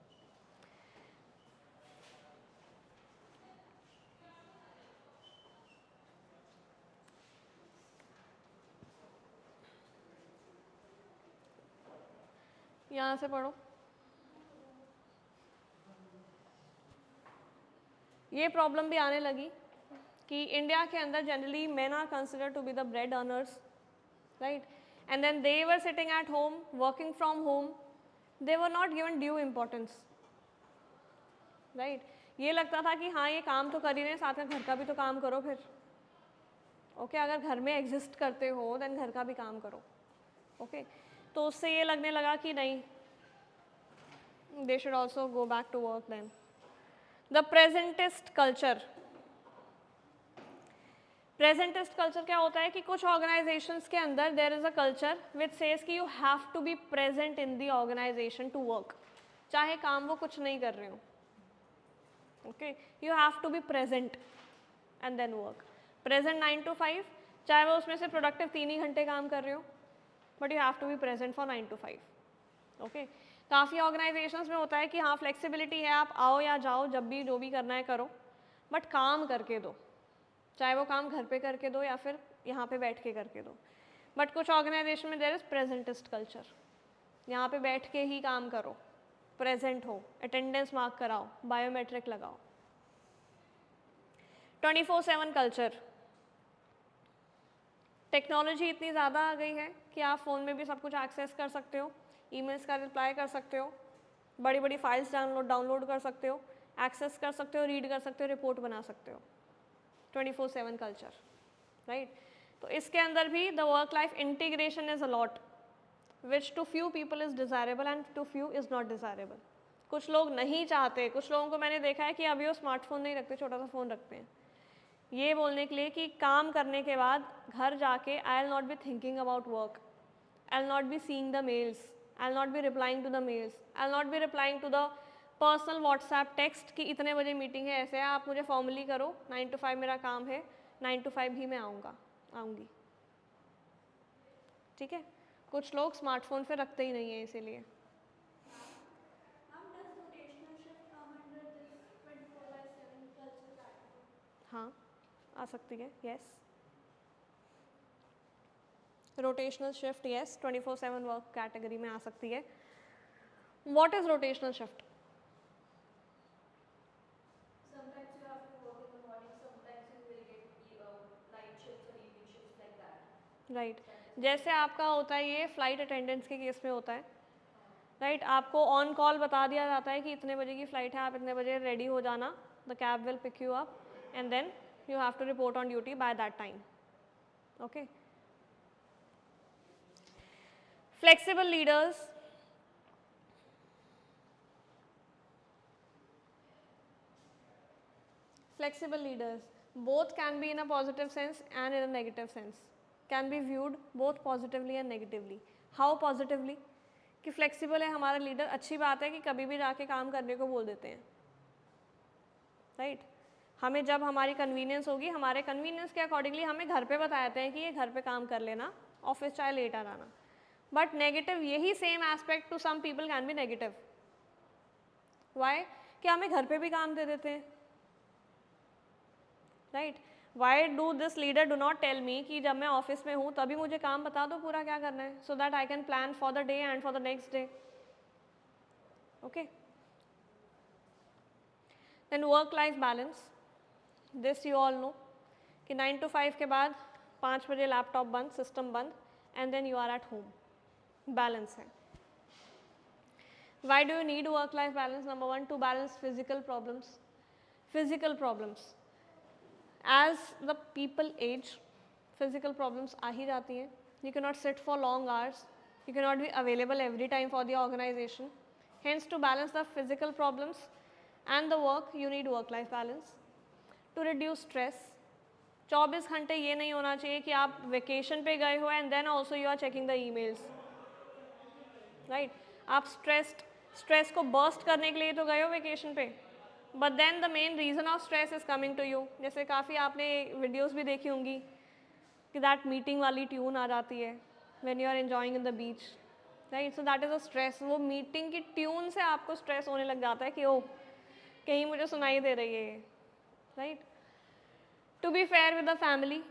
यहाँ से पढ़ो, ये प्रॉब्लम भी आने लगी कि इंडिया के अंदर generally men are consider to be the bread earners, right, and then they were sitting at home working from home, they were not given due importance, right. ये लगता था कि हाँ ये काम तो कर ही रहे हैं, साथ में घर का भी तो काम करो फिर। ओके, अगर घर में एग्जिस्ट करते हो देन घर का भी काम करो। ओके, तो उससे ये लगने लगा कि नहीं, they should also go back to work then. The presentist culture. Presentist culture क्या होता है कि कुछ ऑर्गेनाइजेशंस के अंदर there is a culture which says कि you have to be present in the organization to work, चाहे काम वो कुछ नहीं कर रहे हो। Okay, you have to be present and then work. Present 9 to 5, चाहे वो उसमें से प्रोडक्टिव 3 ही घंटे काम कर रहे हो, but you have to be present for 9 to 5। Okay, काफ़ी ऑर्गेनाइजेशंस में होता है कि हाँ फ्लेक्सिबिलिटी है, आप आओ या जाओ, जब भी जो भी करना है करो, बट काम करके दो, चाहे वो काम घर पे करके दो या फिर यहाँ पे बैठ के करके दो। बट कुछ ऑर्गेनाइजेशन में देयर इज प्रेजेंटिस्ट कल्चर, यहाँ पे बैठ के ही काम करो, प्रेजेंट हो, अटेंडेंस मार्क कराओ, बायोमेट्रिक लगाओ। 24/7 कल्चर। टेक्नोलॉजी इतनी ज़्यादा आ गई है कि आप फ़ोन में भी सब कुछ एक्सेस कर सकते हो, ईमेल्स का रिप्लाई कर सकते हो, बड़ी बड़ी फाइल्स डाउनलोड कर सकते हो, एक्सेस कर सकते हो, रीड कर सकते हो, रिपोर्ट बना सकते हो। 24/7 कल्चर, राइट। तो इसके अंदर भी the work life integration is a lot which to few people is desirable and to few is not desirable. कुछ लोग नहीं चाहते, कुछ लोगों को मैंने देखा है कि अभी वो स्मार्टफोन नहीं रखते, छोटा सा फ़ोन रखते हैं, ये बोलने के लिए कि काम करने के बाद घर जाके I will not be thinking about work, I will not be seeing the mails, I will not be replying to the mails, I will not be replying to the personal WhatsApp text कि इतने बजे meeting है, ऐसे है, आप मुझे formally करो, 9 to 5 मेरा काम है, 9 to 5 ही मैं आऊँगी। ठीक है, कुछ लोग स्मार्टफोन पे रखते ही नहीं है इसीलिए। हाँ, आ सकती है, yes. Rotational shift, yes, 24/7 work category में आ सकती है। What is rotational shift? Sometimes you have to work in the morning, sometimes you will get night shifts or evening shifts like that. Right, जैसे आपका होता है ये फ्लाइट अटेंडेंट्स के case में होता है, राइट। आपको ऑन कॉल बता दिया जाता है कि इतने बजे की फ़्लाइट है, आप इतने बजे रेडी हो जाना, the cab will pick you up and then you have to report on duty by that time. Okay, flexible leaders. Flexible leaders both can be in a positive sense and in a negative sense, can be viewed both positively and negatively. How positively? कि flexible है हमारा leader, अच्छी बात है कि कभी भी जाके काम करने को बोल देते हैं, राइट। हमें जब हमारी कन्वीनियंस होगी, हमारे कन्वीनियंस के अकॉर्डिंगली हमें घर पे बताते हैं कि ये घर पे काम कर लेना, ऑफिस चाहे लेट आ जाना। बट नेगेटिव, यही same aspect to some people can be negative. Why? क्या हमें घर पे भी काम दे देते हैं? Right, why do this leader do not tell me कि जब मैं ऑफिस में हूँ तभी मुझे काम बता दो पूरा क्या करना है, so that I can plan for the day and for the next day. Okay, then work life balance, this you all know कि 9 to 5 के बाद 5 बजे लैपटॉप बंद, सिस्टम बंद, and then you are at home. Balance है. Why do you need work life balance? Number 1, to balance physical problems. Physical problems, as the people age, physical problems आ ही जाती हैं. You can not sit for long hours, you can not be available every time for the organization. Hence, to balance the physical problems and the work, you need work-life balance. To reduce stress, 24 घंटे ये नहीं होना चाहिए कि आप vacation पे गए हो and then also you are checking the emails. Right, आप स्ट्रेस को बर्स्ट करने के लिए तो गए हो वेकेशन पे, but then the main reason of stress is coming to you. जैसे काफ़ी आपने वीडियोज़ भी देखी होंगी कि दैट मीटिंग वाली ट्यून आ जाती है when you are enjoying in the beach. Right, so that is a stress. वो मीटिंग की ट्यून से आपको स्ट्रेस होने लग जाता है कि ओ कहीं मुझे सुनाई दे रही है. Right, to be fair with the family,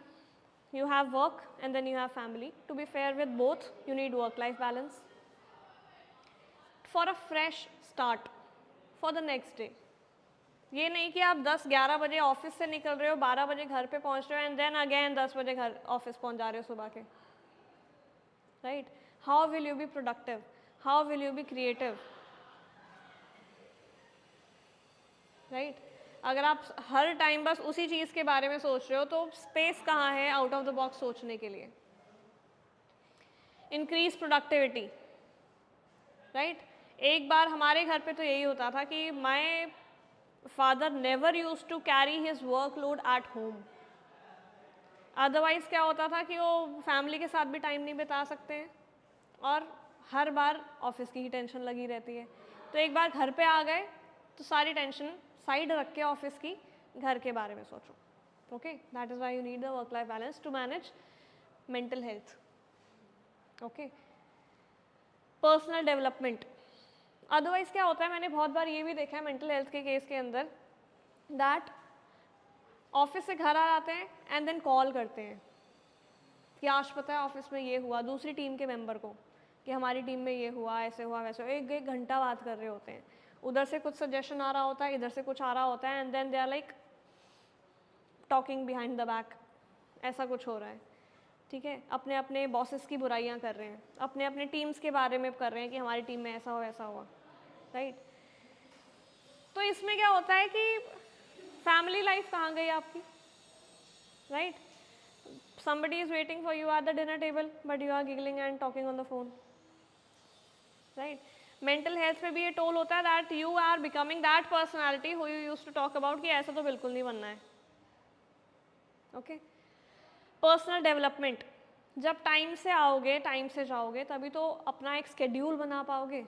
you have work and then you have family. To be fair with both, you need work life balance. For a fresh start for the next day, ये नहीं कि आप 10-11 बजे office से निकल रहे हो, 12 बजे घर पे पहुंच रहे हो एंड देन अगेन 10 बजे घर ऑफिस पहुंच जा रहे हो सुबह के. Right, how will you be productive, how will you be creative? Right, अगर आप हर टाइम बस उसी चीज़ के बारे में सोच रहे हो तो स्पेस कहाँ है आउट ऑफ द बॉक्स सोचने के लिए? Increase productivity. राइट, एक बार हमारे घर पे तो यही होता था कि my father never use to carry his work load at home. Otherwise क्या होता था कि वो फैमिली के साथ भी टाइम नहीं बिता सकते हैं और हर बार ऑफिस की ही टेंशन लगी रहती है. तो एक बार घर पे आ गए तो सारी टेंशन साइड रख के ऑफिस की घर के बारे में सोचो. Okay, that is why you need the work life balance to manage mental health. Okay, personal development. Otherwise क्या होता है, मैंने बहुत बार ये भी देखा है मेंटल हेल्थ के केस के अंदर, दैट ऑफिस से घर आ जाते हैं एंड देन कॉल करते हैं कि आज पता है ऑफिस में ये हुआ, दूसरी टीम के मेंबर को कि हमारी टीम में ये हुआ, ऐसे हुआ, वैसे हुआ. एक घंटा बात कर रहे होते हैं. उधर से कुछ सजेशन आ रहा होता है, इधर से कुछ आ रहा होता है and then they are like talking behind the back. ऐसा कुछ हो रहा है. ठीक है, अपने अपने बॉसेस की बुराइयां कर रहे हैं, अपने अपने टीम्स के बारे में कर रहे हैं कि हमारी टीम में ऐसा हुआ ऐसा हुआ. राइट, तो इसमें क्या होता है कि फैमिली लाइफ कहाँ गई आपकी? Right, somebody is waiting for you at the dinner table but you are giggling and talking on the phone. Right, mental health में भी ये टोल होता है that you are becoming that personality who you used to talk about कि ऐसा तो बिल्कुल नहीं बनना है. Okay, personal development. जब टाइम से आओगे टाइम से जाओगे तभी तो अपना एक स्केड्यूल बना पाओगे.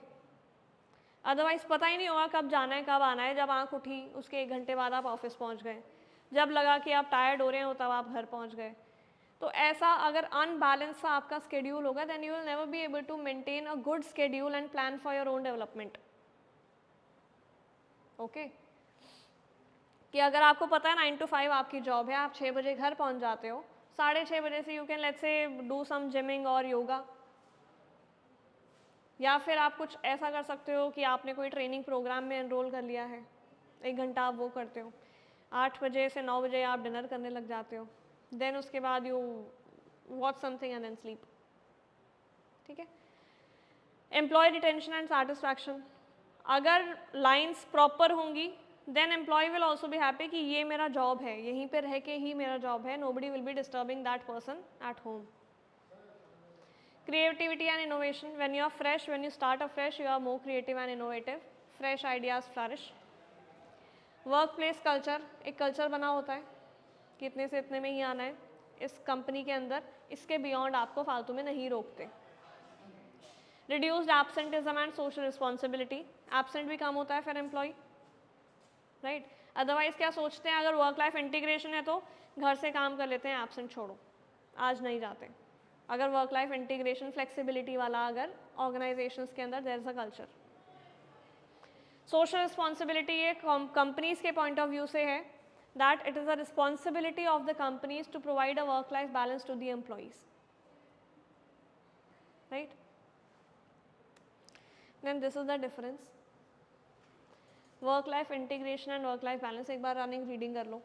अदरवाइज पता ही नहीं होगा कब जाना है कब आना है. जब आंख उठी उसके 1 घंटे बाद आप ऑफिस पहुंच गए, जब लगा कि आप टायर्ड हो रहे हो तब आप घर पहुंच गए. तो ऐसा अगर अनबैलेंस सा आपका स्केड्यूल होगा then you will never be able to maintain a good schedule and plan for your own development. Okay, कि अगर आपको पता है 9 to 5 आपकी जॉब है, आप 6 बजे घर पहुंच जाते हो, 6:30 बजे से you can let's say do some gyming और योगा, या फिर आप कुछ ऐसा कर सकते हो कि आपने कोई ट्रेनिंग प्रोग्राम में एनरोल कर लिया है, 1 घंटा आप वो करते हो. 8 बजे से 9 बजे आप डिनर करने लग जाते हो, देन उसके बाद you watch something and then sleep. ठीक है, एम्प्लॉय रिटेंशन एंड सेटिस्फैक्शन. अगर लाइंस प्रॉपर होंगी then employ will also be happy कि ये मेरा जॉब है, यहीं पे रह के ही मेरा जॉब है, nobody will be disturbing that person at home. Creativity and innovation. When you are fresh, when you start afresh, you are more creative and innovative. Fresh ideas flourish. Workplace culture. एक culture बना होता है कि इतने से इतने में ही आना है इस कंपनी के अंदर, इसके बियॉन्ड आपको फालतू में नहीं रोकते. Reduced absenteeism and social responsibility. Absent भी कम होता है फिर एम्प्लॉय. राइट, अदरवाइज क्या सोचते हैं, अगर वर्क लाइफ इंटीग्रेशन है तो घर से काम कर लेते हैं, एब्सेंट छोड़ो, आज नहीं जाते. अगर वर्क लाइफ इंटीग्रेशन फ्लेक्सिबिलिटी वाला अगर ऑर्गेनाइजेशंस के अंदर there is a culture. Social responsibility ये कंपनीज के पॉइंट ऑफ व्यू से है that it is a responsibility of the companies to provide a work life balance to the employees, right. Then this is the difference. Work life integration and work life balance, एक बार running reading कर लो.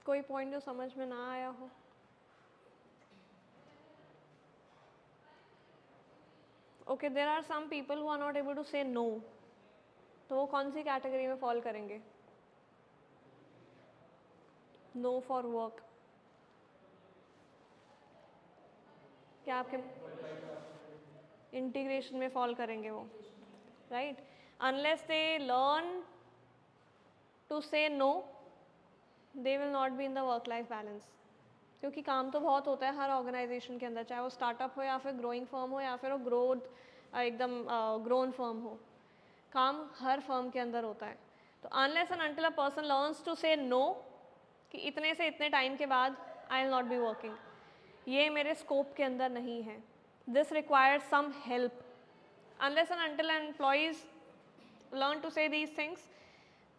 कोई point जो समझ में ना आया हो? Okay, there are some people who are not able to say no, तो वो कौन सी कैटेगरी में फॉल करेंगे? No for work. क्या आपके इंटीग्रेशन में फॉल करेंगे वो, right? Unless they learn to say no, they will not be in the work life balance. क्योंकि काम तो बहुत होता है हर ऑर्गेनाइजेशन के अंदर, चाहे वो स्टार्टअप हो या फिर ग्रोइंग फर्म हो या फिर वो ग्रोथ एकदम ग्रोन फर्म हो, काम हर फर्म के अंदर होता है. तो unless and until a person learns to say no कि इतने से इतने टाइम के बाद I will not be working, ये मेरे स्कोप के अंदर नहीं है, this requires some help. Unless and until employees learn to say these things,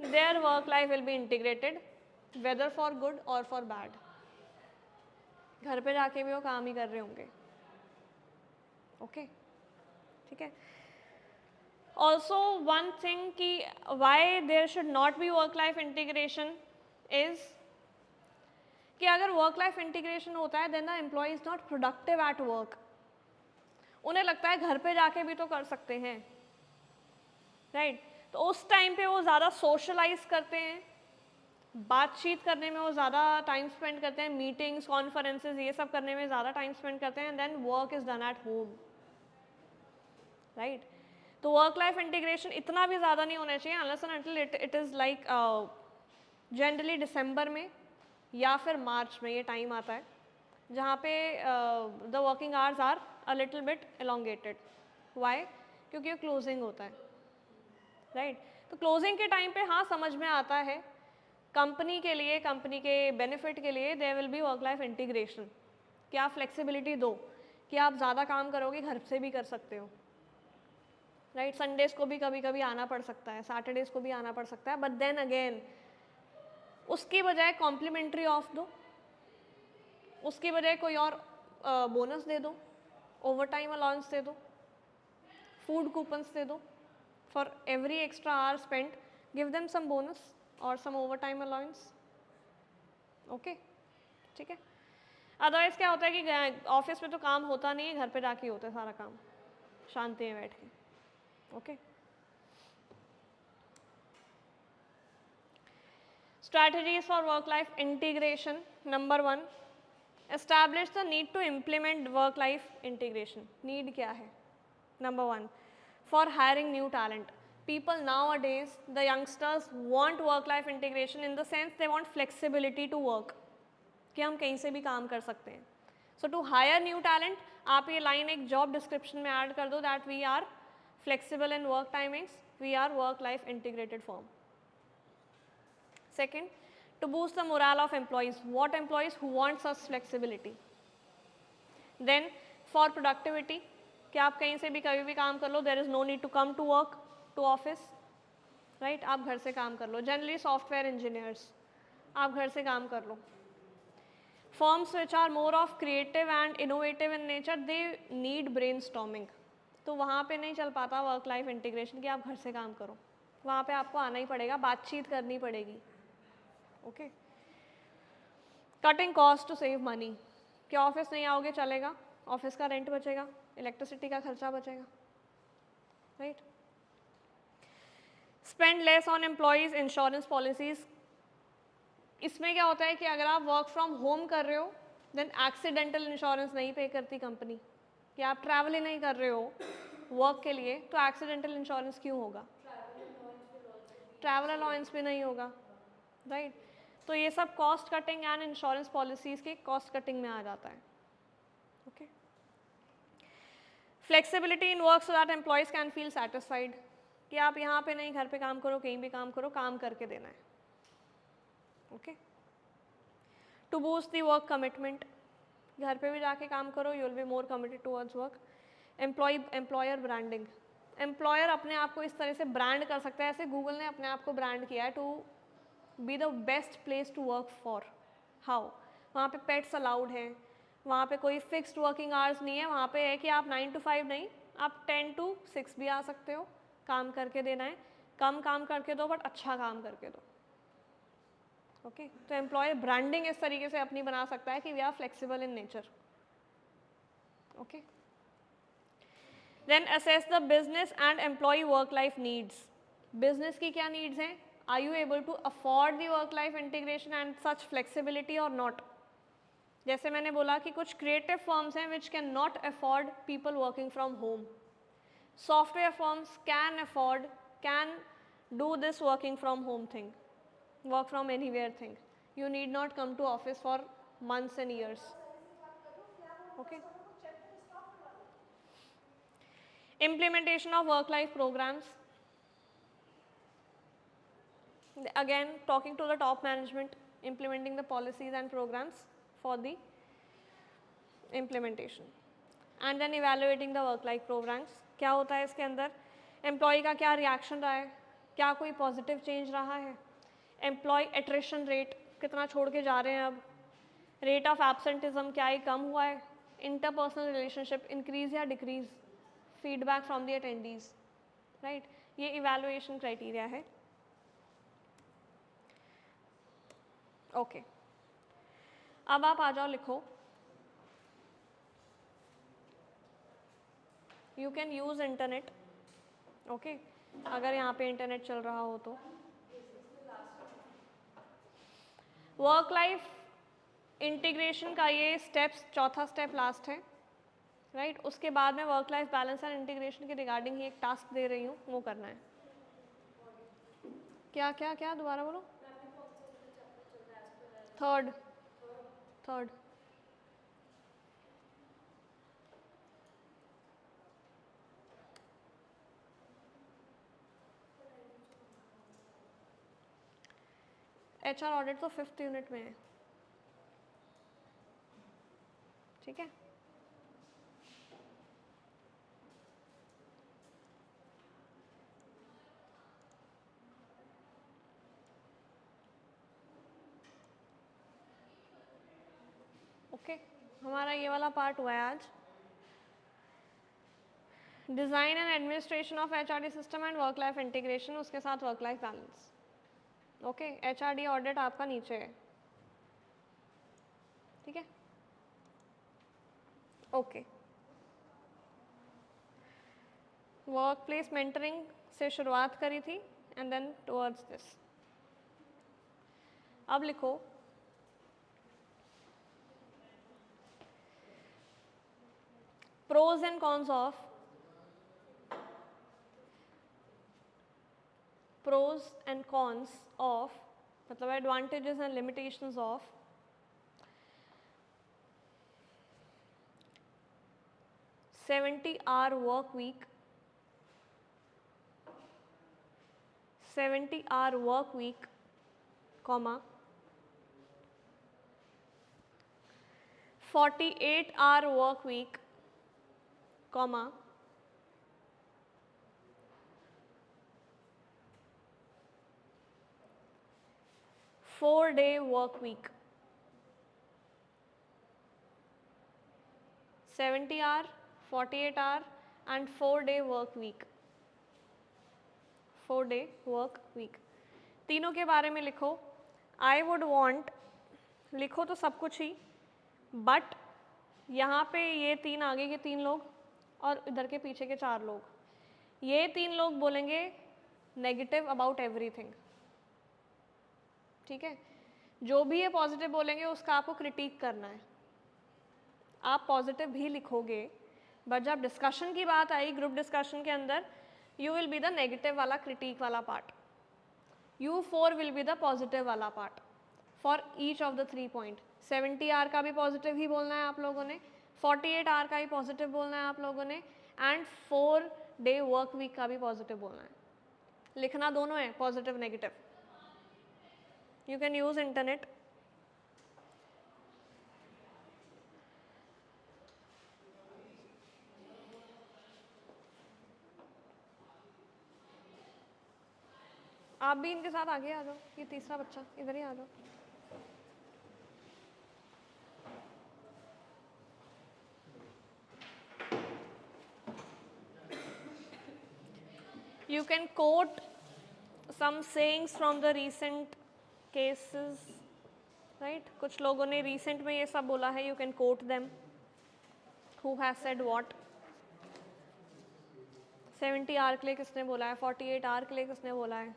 their work life will be integrated, whether for good or for bad. घर पे जाके भी वो काम ही कर रहे होंगे. ओके, ठीक है. ऑल्सो वन थिंग कि why there should not be work life integration is कि अगर वर्क लाइफ इंटीग्रेशन होता है then the employ is not productive at work. उन्हें लगता है घर पे जाके भी तो कर सकते हैं, राइट. तो उस टाइम पे वो ज़्यादा सोशलाइज करते हैं, बातचीत करने में वो ज़्यादा टाइम स्पेंड करते हैं, मीटिंग्स कॉन्फ्रेंसेस ये सब करने में ज़्यादा टाइम स्पेंड करते हैं, then work is done at home, right. तो वर्क लाइफ इंटीग्रेशन इतना भी ज़्यादा नहीं होना चाहिए unless and until it is like generally दिसंबर में या फिर मार्च में ये टाइम आता है जहाँ पे the working hours are a little bit elongated. Why? क्योंकि क्लोजिंग होता है, राइट. तो क्लोजिंग के टाइम पे हाँ समझ में आता है कंपनी के लिए, कंपनी के बेनिफिट के लिए there will be work life integration, कि आप फ्लेक्सिबिलिटी दो कि आप ज़्यादा काम करोगे घर से भी कर सकते हो, राइट. संडेज़ को भी कभी कभी आना पड़ सकता है, सैटरडेज़ को भी आना पड़ सकता है, बट देन अगेन उसकी बजाय कॉम्प्लीमेंट्री ऑफ दो, उसकी बजाय कोई और बोनस दे दो, ओवर टाइम अलाउंस दे दो, फूड कूपन्स दे दो. For every extra hour spent, give them some bonus or some overtime allowance. Okay, ठीक है. अदरवाइज क्या होता है कि ऑफिस में तो काम होता नहीं है, घर पे जाके होता है सारा काम शांति में बैठ के. Okay. Strategies for work life integration. Number 1, establish the need to implement work life integration. Need क्या है? Number 1, for hiring new talent. People nowadays, the youngsters want work life integration in the sense they want flexibility to work, कि हम कहीं से भी काम कर सकते हैं. So to hire new talent, आप ये लाइन एक job description में ऐड कर दो that we are flexible in work timings, we are work life integrated firm. Second, to boost the morale of employees. What employees who want such flexibility? Then for productivity, कि आप कहीं से भी कभी भी काम कर लो, there is no need to come to work to office. Right आप घर से काम कर लो, जनरली सॉफ्टवेयर इंजीनियर्स आप घर से काम कर लो. Firms which are more of creative and innovative in nature they need brainstorming. तो वहाँ पे नहीं चल पाता वर्क लाइफ इंटीग्रेशन कि आप घर से काम करो, वहाँ पे आपको आना ही पड़ेगा, बातचीत करनी पड़ेगी. Okay. Cutting cost to save money. क्या ऑफिस नहीं आओगे चलेगा, ऑफिस का रेंट बचेगा, इलेक्ट्रिसिटी का खर्चा बचेगा, right. Spend less on employees insurance policies. इसमें क्या होता है कि अगर आप वर्क फ्रॉम होम कर रहे हो देन एक्सीडेंटल इंश्योरेंस नहीं पे करती कंपनी, कि आप ट्रैवल ही नहीं कर रहे हो वर्क के लिए तो एक्सीडेंटल इंश्योरेंस क्यों होगा, ट्रैवल अलाउंस भी नहीं होगा, राइट. तो ये सब cost cutting and insurance policies के कॉस्ट कटिंग में आ जाता है. Okay. Flexibility in work so that employees can feel satisfied, कि आप यहाँ पे नहीं घर पे काम करो, कहीं भी काम करो, काम करके देना है. Okay. To boost the work commitment, घर पे भी जाके काम करो, you will be more committed towards work. Employer branding, employer अपने आप को इस तरह से ब्रांड कर सकता है, ऐसे गूगल ने अपने आप को ब्रांड किया है to be the best place to work for. How? वहाँ पे पेट्स अलाउड हैं, वहाँ पे कोई फिक्स्ड वर्किंग आवर्स नहीं है, वहाँ पे है कि आप 9 to 5 नहीं, आप 10 to 6 भी आ सकते हो, काम करके देना है, कम काम करके दो बट अच्छा काम करके दो. ओके. तो एम्प्लॉयर ब्रांडिंग इस तरीके से अपनी बना सकता है कि we are flexible in nature. Okay. Then assess the business and employ work life needs. Business की क्या नीड्स हैं, are you able to afford the work life integration and such flexibility और नॉट. जैसे मैंने बोला कि कुछ क्रिएटिव फर्म्स हैं which can not afford people working from home. Software firms can afford, can do this working from home thing, work from anywhere thing. You need not come to office for months and years. Okay. Implementation of work life programs. Again talking to the top management, implementing the policies and programs for the implementation and then evaluating the work life programs. क्या होता है इसके अंदर, employ का क्या reaction रहा है, क्या कोई पॉजिटिव चेंज रहा है, एम्प्लॉय एट्रिशन रेट कितना छोड़ के जा रहे हैं, अब रेट ऑफ एब्सेंटिज्म क्या ही कम हुआ है, इंटरपर्सनल रिलेशनशिप इंक्रीज या decrease, feedback from the attendees, right. ये इवैल्यूएशन क्राइटेरिया है. ओके. अब आप आ जाओ, लिखो. You can use internet. Okay. अगर यहाँ पे इंटरनेट चल रहा हो तो. वर्क लाइफ इंटीग्रेशन का ये स्टेप्स, चौथा स्टेप लास्ट है, राइट. उसके बाद में work life balance and integration के रिगार्डिंग ही एक टास्क दे रही हूँ, वो करना है. क्या क्या क्या दोबारा बोलो. थर्ड. थर्ड. HR ऑडिट तो 5th यूनिट में है, ठीक है. ओके. हमारा ये वाला पार्ट हुआ है आज. Design and administration of HRD system and work life integration, उसके साथ work life balance. Okay. HRD audit आपका नीचे है, ठीक है. ओके. वर्क प्लेस मेंटरिंग से शुरुआत करी थी एंड देन टुवर्ड्स दिस. अब लिखो, pros and cons of, pros and cons of मतलब advantages and limitations of 70-hour work week, 70-hour work week, comma 48-hour work week, comma 4-day work week, 70 hour, 48 hour and 4-day work week. 4-day work week, तीनों के बारे में लिखो. I would want, लिखो तो सब कुछ ही, बट यहाँ पे ये 3 आगे के 3 लोग और इधर के पीछे के 4 लोग, ये 3 लोग बोलेंगे नेगेटिव अबाउट एवरीथिंग. ठीक है, जो भी ये पॉजिटिव बोलेंगे उसका आपको क्रिटिक करना है. आप पॉजिटिव भी लिखोगे, बट जब डिस्कशन की बात आई, ग्रुप डिस्कशन के अंदर, you will be the negative वाला, क्रिटिक वाला part. U4 will be the positive वाला part for each of the 3 point. 70 आर का भी पॉजिटिव ही बोलना है आप लोगों ने, 48 आर का ही पॉजिटिव बोलना है आप लोगों ने, एंड 4-day वर्क वीक का भी पॉजिटिव बोलना है. लिखना दोनों है, positive negative. You can use internet. आप भी इनके साथ आगे आ जाओ, ये तीसरा बच्चा इधर ही आ जाओ. You can quote some sayings from the recent cases, right? कुछ लोगों ने recent में ये सब बोला है, you can quote them. Who has said what? 70 our के लिए किसने बोला है, 48 आवर के लिए किसने बोला है,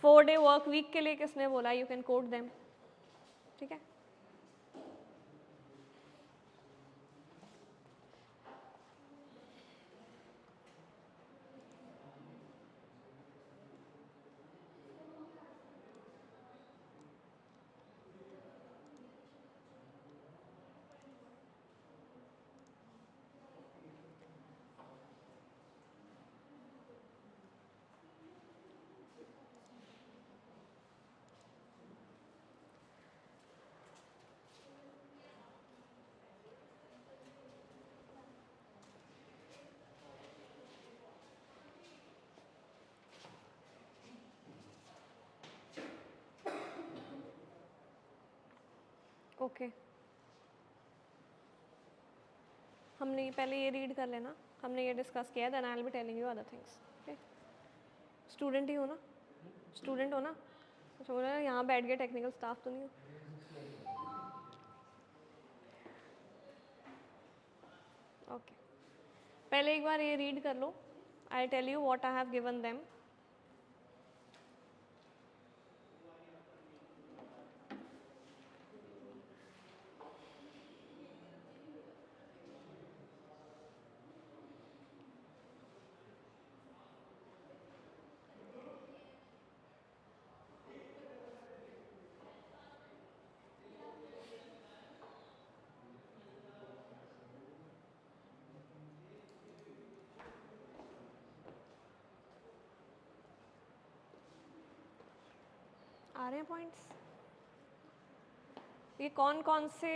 4-day वर्क वीक के लिए किसने बोला है, you can quote them. ठीक है. ओके, हमने पहले ये रीड कर लेना, हमने ये डिस्कस किया, then I will be telling you other things. Okay, student ही हो ना, स्टूडेंट हो ना, अच्छा बोला यहाँ बैठ गए, टेक्निकल स्टाफ तो नहीं हो. ओके, पहले एक बार ये रीड कर लो. I tell you what I have given them. आ रहे हैं पॉइंट्स. ये कौन कौन से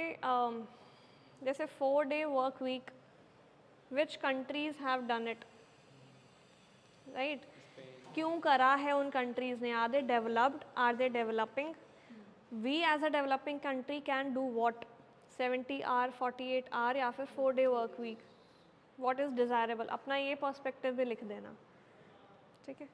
जैसे 4-day work week, which countries have done it, right? क्यों करा है उन कंट्रीज ने? Are they developed, are they developing? We as a developing country can do what? 70 hour, 48 hour या फिर 4-day work week? What is desirable? अपना ये perspective भी लिख देना. ठीक है.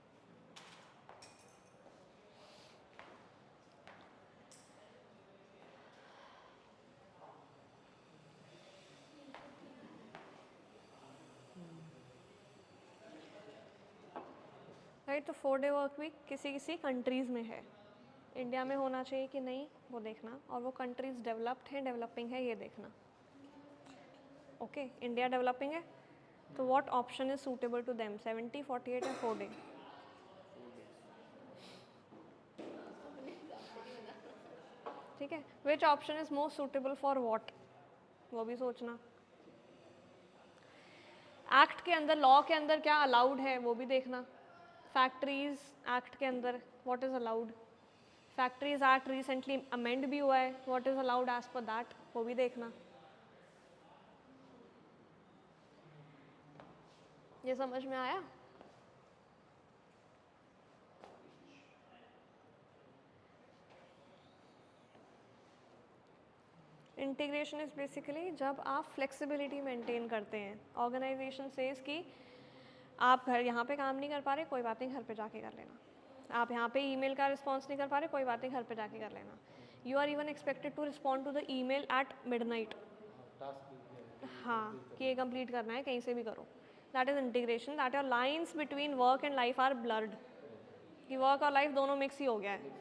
राइट, तो 4-day वर्क वीक किसी किसी कंट्रीज़ में है, इंडिया में होना चाहिए कि नहीं वो देखना, और वो कंट्रीज़ डेवलप्ड हैं, डेवलपिंग है, ये देखना. ओके, इंडिया डेवलपिंग है तो what option is suitable to them, 70, 48 या 4-day? ठीक है, which option is most suitable for what, वो भी सोचना. एक्ट के अंदर, लॉ के अंदर क्या अलाउड है वो भी देखना. फैक्ट्रीज एक्ट के अंदर what is allowed? Factories act recently amend भी हुआ है, what is allowed as per that, वो भी देखना. ये समझ में आया? इंटीग्रेशन इज़ बेसिकली जब आप फ्लेक्सिबिलिटी मेंटेन करते हैं। ऑर्गेनाइजेशन सेज कि आप घर यहाँ पे काम नहीं कर पा रहे, कोई बात नहीं, घर पे जाके कर लेना। आप यहाँ पे ईमेल का रिस्पॉन्स नहीं कर पा रहे, कोई बात नहीं, घर पे जाके कर लेना। You are even expected to respond to the email at midnight. हाँ, कि ये कंप्लीट करना है, कहीं से भी करो। That is integration, that your lines between work and life are blurred, कि वर्क और लाइफ दोनों मिक्स ही हो गया है,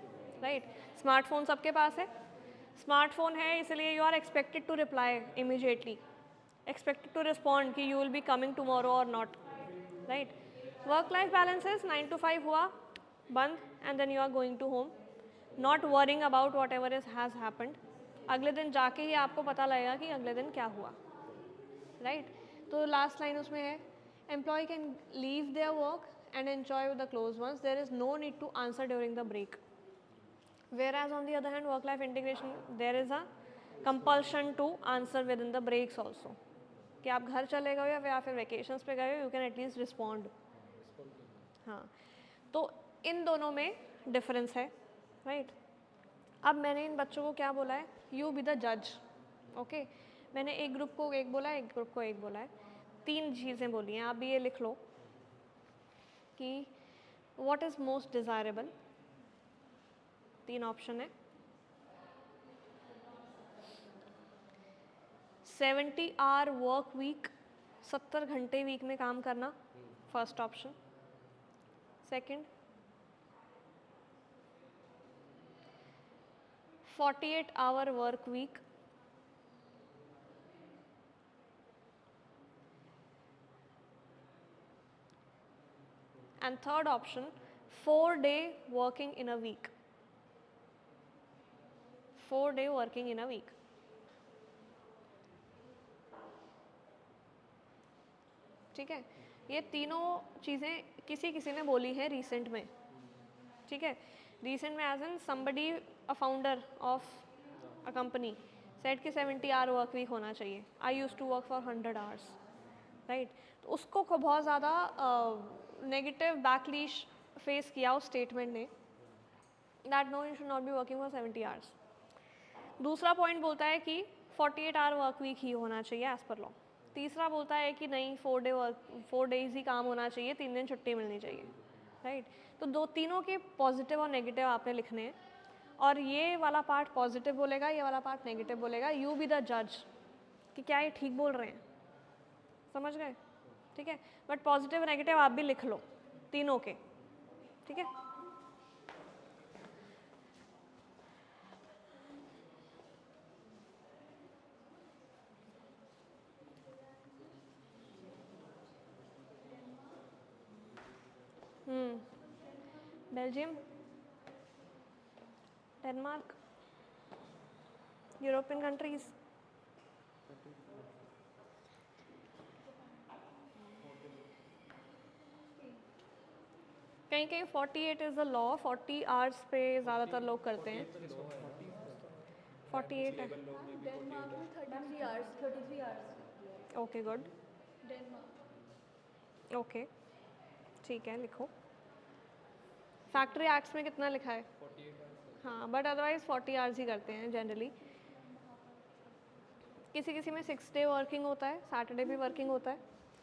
राइट। स्मार्टफोन सबके पास है, स्मार्टफोन है इसलिए you are expected to reply immediately, expected to respond कि you will be coming tomorrow और not, right. Work life balance is 9 to 5 हुआ, बंद, and then you are going to home, not worrying about whatever is has happened. अगले दिन जाके ही आपको पता लगेगा कि अगले दिन क्या हुआ, राइट। तो लास्ट लाइन उसमें है, employ can leave their work and enjoy with the close ones. There is no need to answer during the break. Whereas on the other hand, work-life integration, there is a compulsion to answer within the breaks also. कि आप घर चले गए हो या फिर vacations पे गए हो, यू कैन एटलीस्ट रिस्पॉन्ड। हाँ, तो इन दोनों में डिफरेंस है, राइट। अब मैंने इन बच्चों को क्या बोला है, यू बी द जज, ओके। मैंने एक ग्रुप को एक बोला है, एक ग्रुप को एक बोला है, 3 चीज़ें बोली हैं, आप भी ये लिख लो कि what is most desirable. 3 option है, 70 आवर वर्क वीक, 70 घंटे वीक में काम करना, first option. Second, 48 hour work week, and third option, 4-day working in a week, 4-day working in a week। ठीक है, ये तीनों चीज़ें किसी किसी ने बोली है रिसेंट में, ठीक है। रिसेंट में as an somebody a founder of a company said कि 70 आवर वर्क वीक होना चाहिए। I use to work for 100 hours, right. तो उसको बहुत ज़्यादा नेगेटिव बैकलिश फेस किया उस स्टेटमेंट ने, that no you should not be working for 70 hours. दूसरा पॉइंट बोलता है कि 48 आवर वर्क वीक ही होना चाहिए एज पर लॉ। तीसरा बोलता है कि नहीं, 4 डेज ही काम होना चाहिए, 3 दिन छुट्टी मिलनी चाहिए, राइट। तो तीनों के पॉजिटिव और नेगेटिव आपने लिखने हैं, और ये वाला पार्ट पॉजिटिव बोलेगा, ये वाला पार्ट नेगेटिव बोलेगा। यू बी द जज कि क्या ये ठीक बोल रहे हैं, समझ गए, ठीक है। बट पॉजिटिव नेगेटिव आप भी लिख लो तीनों के, ठीक है। Belgium, Denmark, European countries. कहीं कहीं 48 इज़ द लॉ, 40 आवर्स पे ज़्यादातर लोग करते हैं। 48 है, डेनमार्क में 33 hours, 33 hours. Okay good, Denmark. Okay ठीक है, लिखो। फैक्ट्री एक्ट्स में कितना लिखा है? 48 हाँ, बट अदरवाइज 40 आवर्स ही करते हैं जनरली। किसी किसी में 6 डे वर्किंग होता है, सैटरडे भी वर्किंग होता है,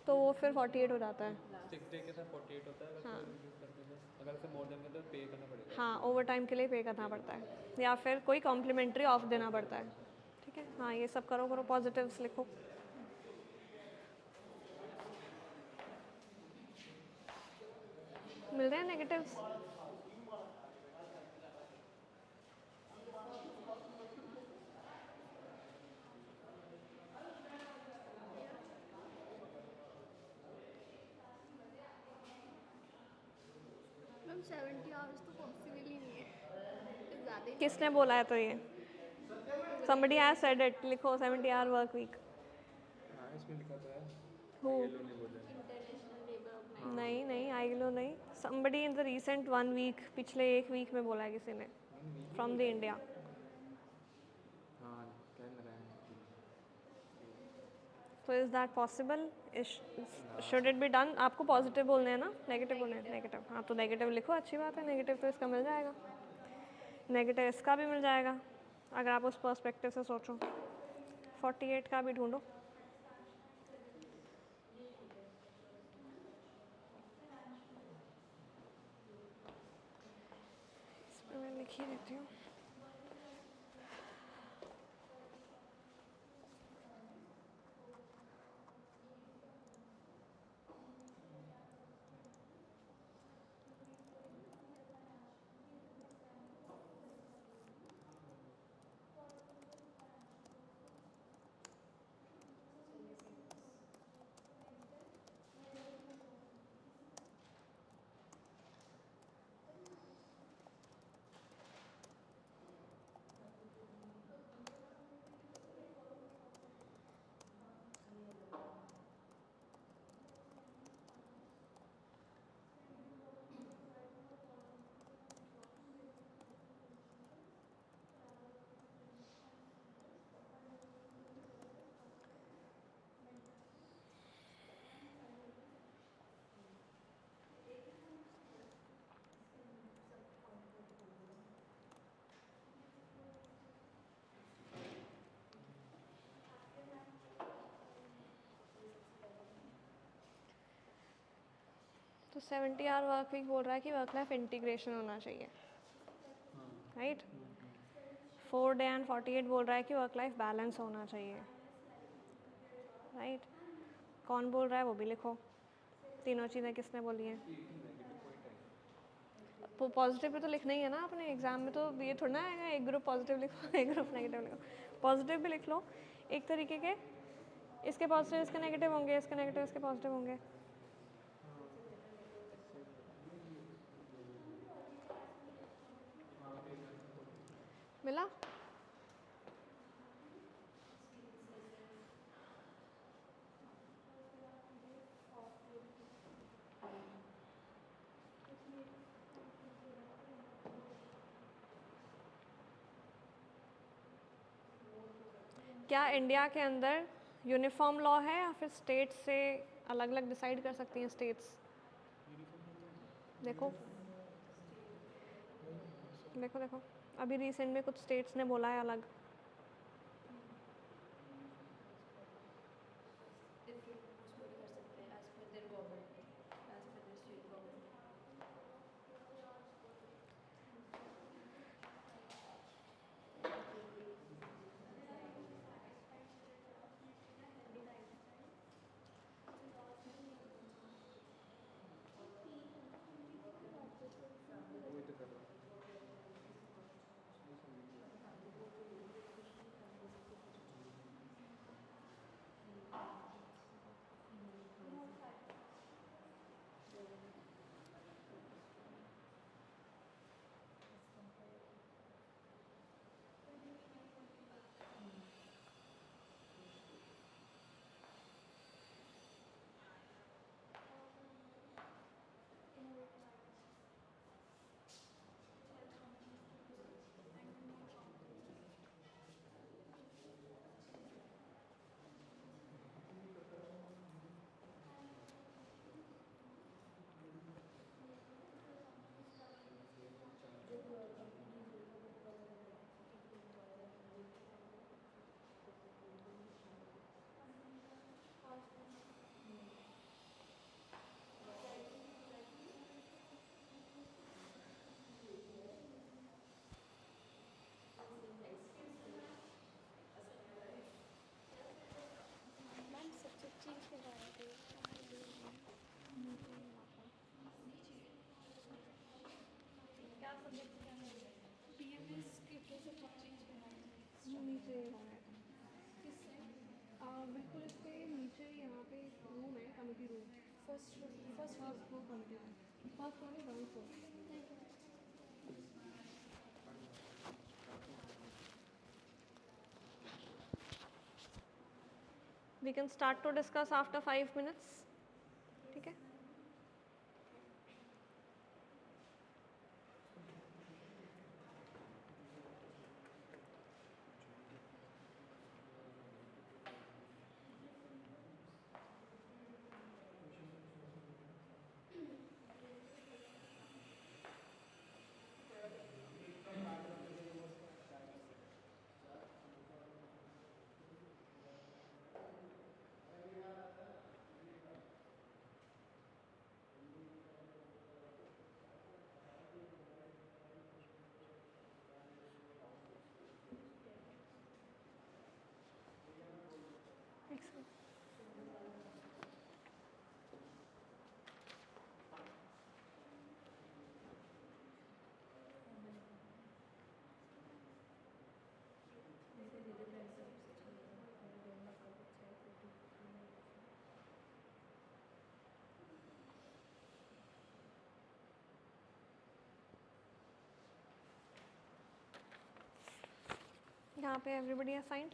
तो वो फिर 48 हो जाता है। 6 डे के साथ 48 होता है। हाँ। अगर से मोर देन है तो पे करना पड़ेगा। हाँ, ओवर टाइम के लिए पे करना पड़ता है, या फिर कोई कॉम्प्लीमेंट्री ऑफ देना पड़ता है, ठीक है। हाँ, ये सब करो, पॉजिटिव्स लिखो। मिल रहे हैं नेगेटिव्स? मैम 70 आवर्स तो पॉसिबल ही नहीं है, ज़्यादा ही। किसने बोला है? तो ये somebody has said it, लिखो 70 आवर वर्क वीक। हाँ, इसमें लिखा तो है। Who? ये लोग नहीं बोल रहे। International labour organisation. नहीं नहीं, आईएलओ नहीं, somebody in the recent 1 week, पिछले 1 वीक में बोला है किसी ने, फ्रॉम द इंडिया। हाँ, कह रहे हैं। तो is that possible? Should it be done? आपको पॉजिटिव बोलने हैं ना, नेगेटिव बोलने हैं? नेगेटिव, हाँ तो नेगेटिव लिखो, अच्छी बात है। नेगेटिव तो इसका मिल जाएगा, नेगेटिव इसका भी मिल जाएगा, अगर आप उस पर्सपेक्टिव से सोचो। 48 का भी ढूंढो। इसमें मैं लिख ही देती हूँ। तो 70 आवर वर्क वीक बोल रहा है कि वर्क लाइफ इंटीग्रेशन होना चाहिए, राइट। 4 डे एंड 48 बोल रहा है कि वर्क लाइफ बैलेंस होना चाहिए, राइट। कौन बोल रहा है वो भी लिखो। तीनों चीज़ें किसने बोली हैं? पॉजिटिव भी तो लिखना ही है ना अपने एग्जाम में, तो ये थोड़ा ना आएगा एक ग्रुप पॉजिटिव लिखो एक ग्रुप नेगेटिव लिखो। पॉजिटिव भी लिख लो एक तरीके के, इसके पॉजिटिव इसके नेगेटिव होंगे, इसके नेगेटिव इसके पॉजिटिव होंगे। मिला? क्या इंडिया के अंदर यूनिफॉर्म लॉ है या फिर स्टेट से अलग अलग डिसाइड कर सकती हैं स्टेट्स? देखो देखो देखो, अभी रिसेंट में कुछ स्टेट्स ने बोला है अलग। डिफरेंट उसमें भी कर सकते हैं as per their government, as per their state government. वही तो कर रहा हूँ। मैम सब्जेक्ट चेंज करवा रहे थे। BMS के क्या सब्जेक्ट चेंज करवा रहे थे? नीचे किससे? बिल्कुल इसके नीचे यहाँ पे रूम है, committee room. First first floor committee room, first floor है, ground floor. Thank you. We can start to discuss after 5 minutes. ठीक है? यहाँ पे एवरीबडी असाइंड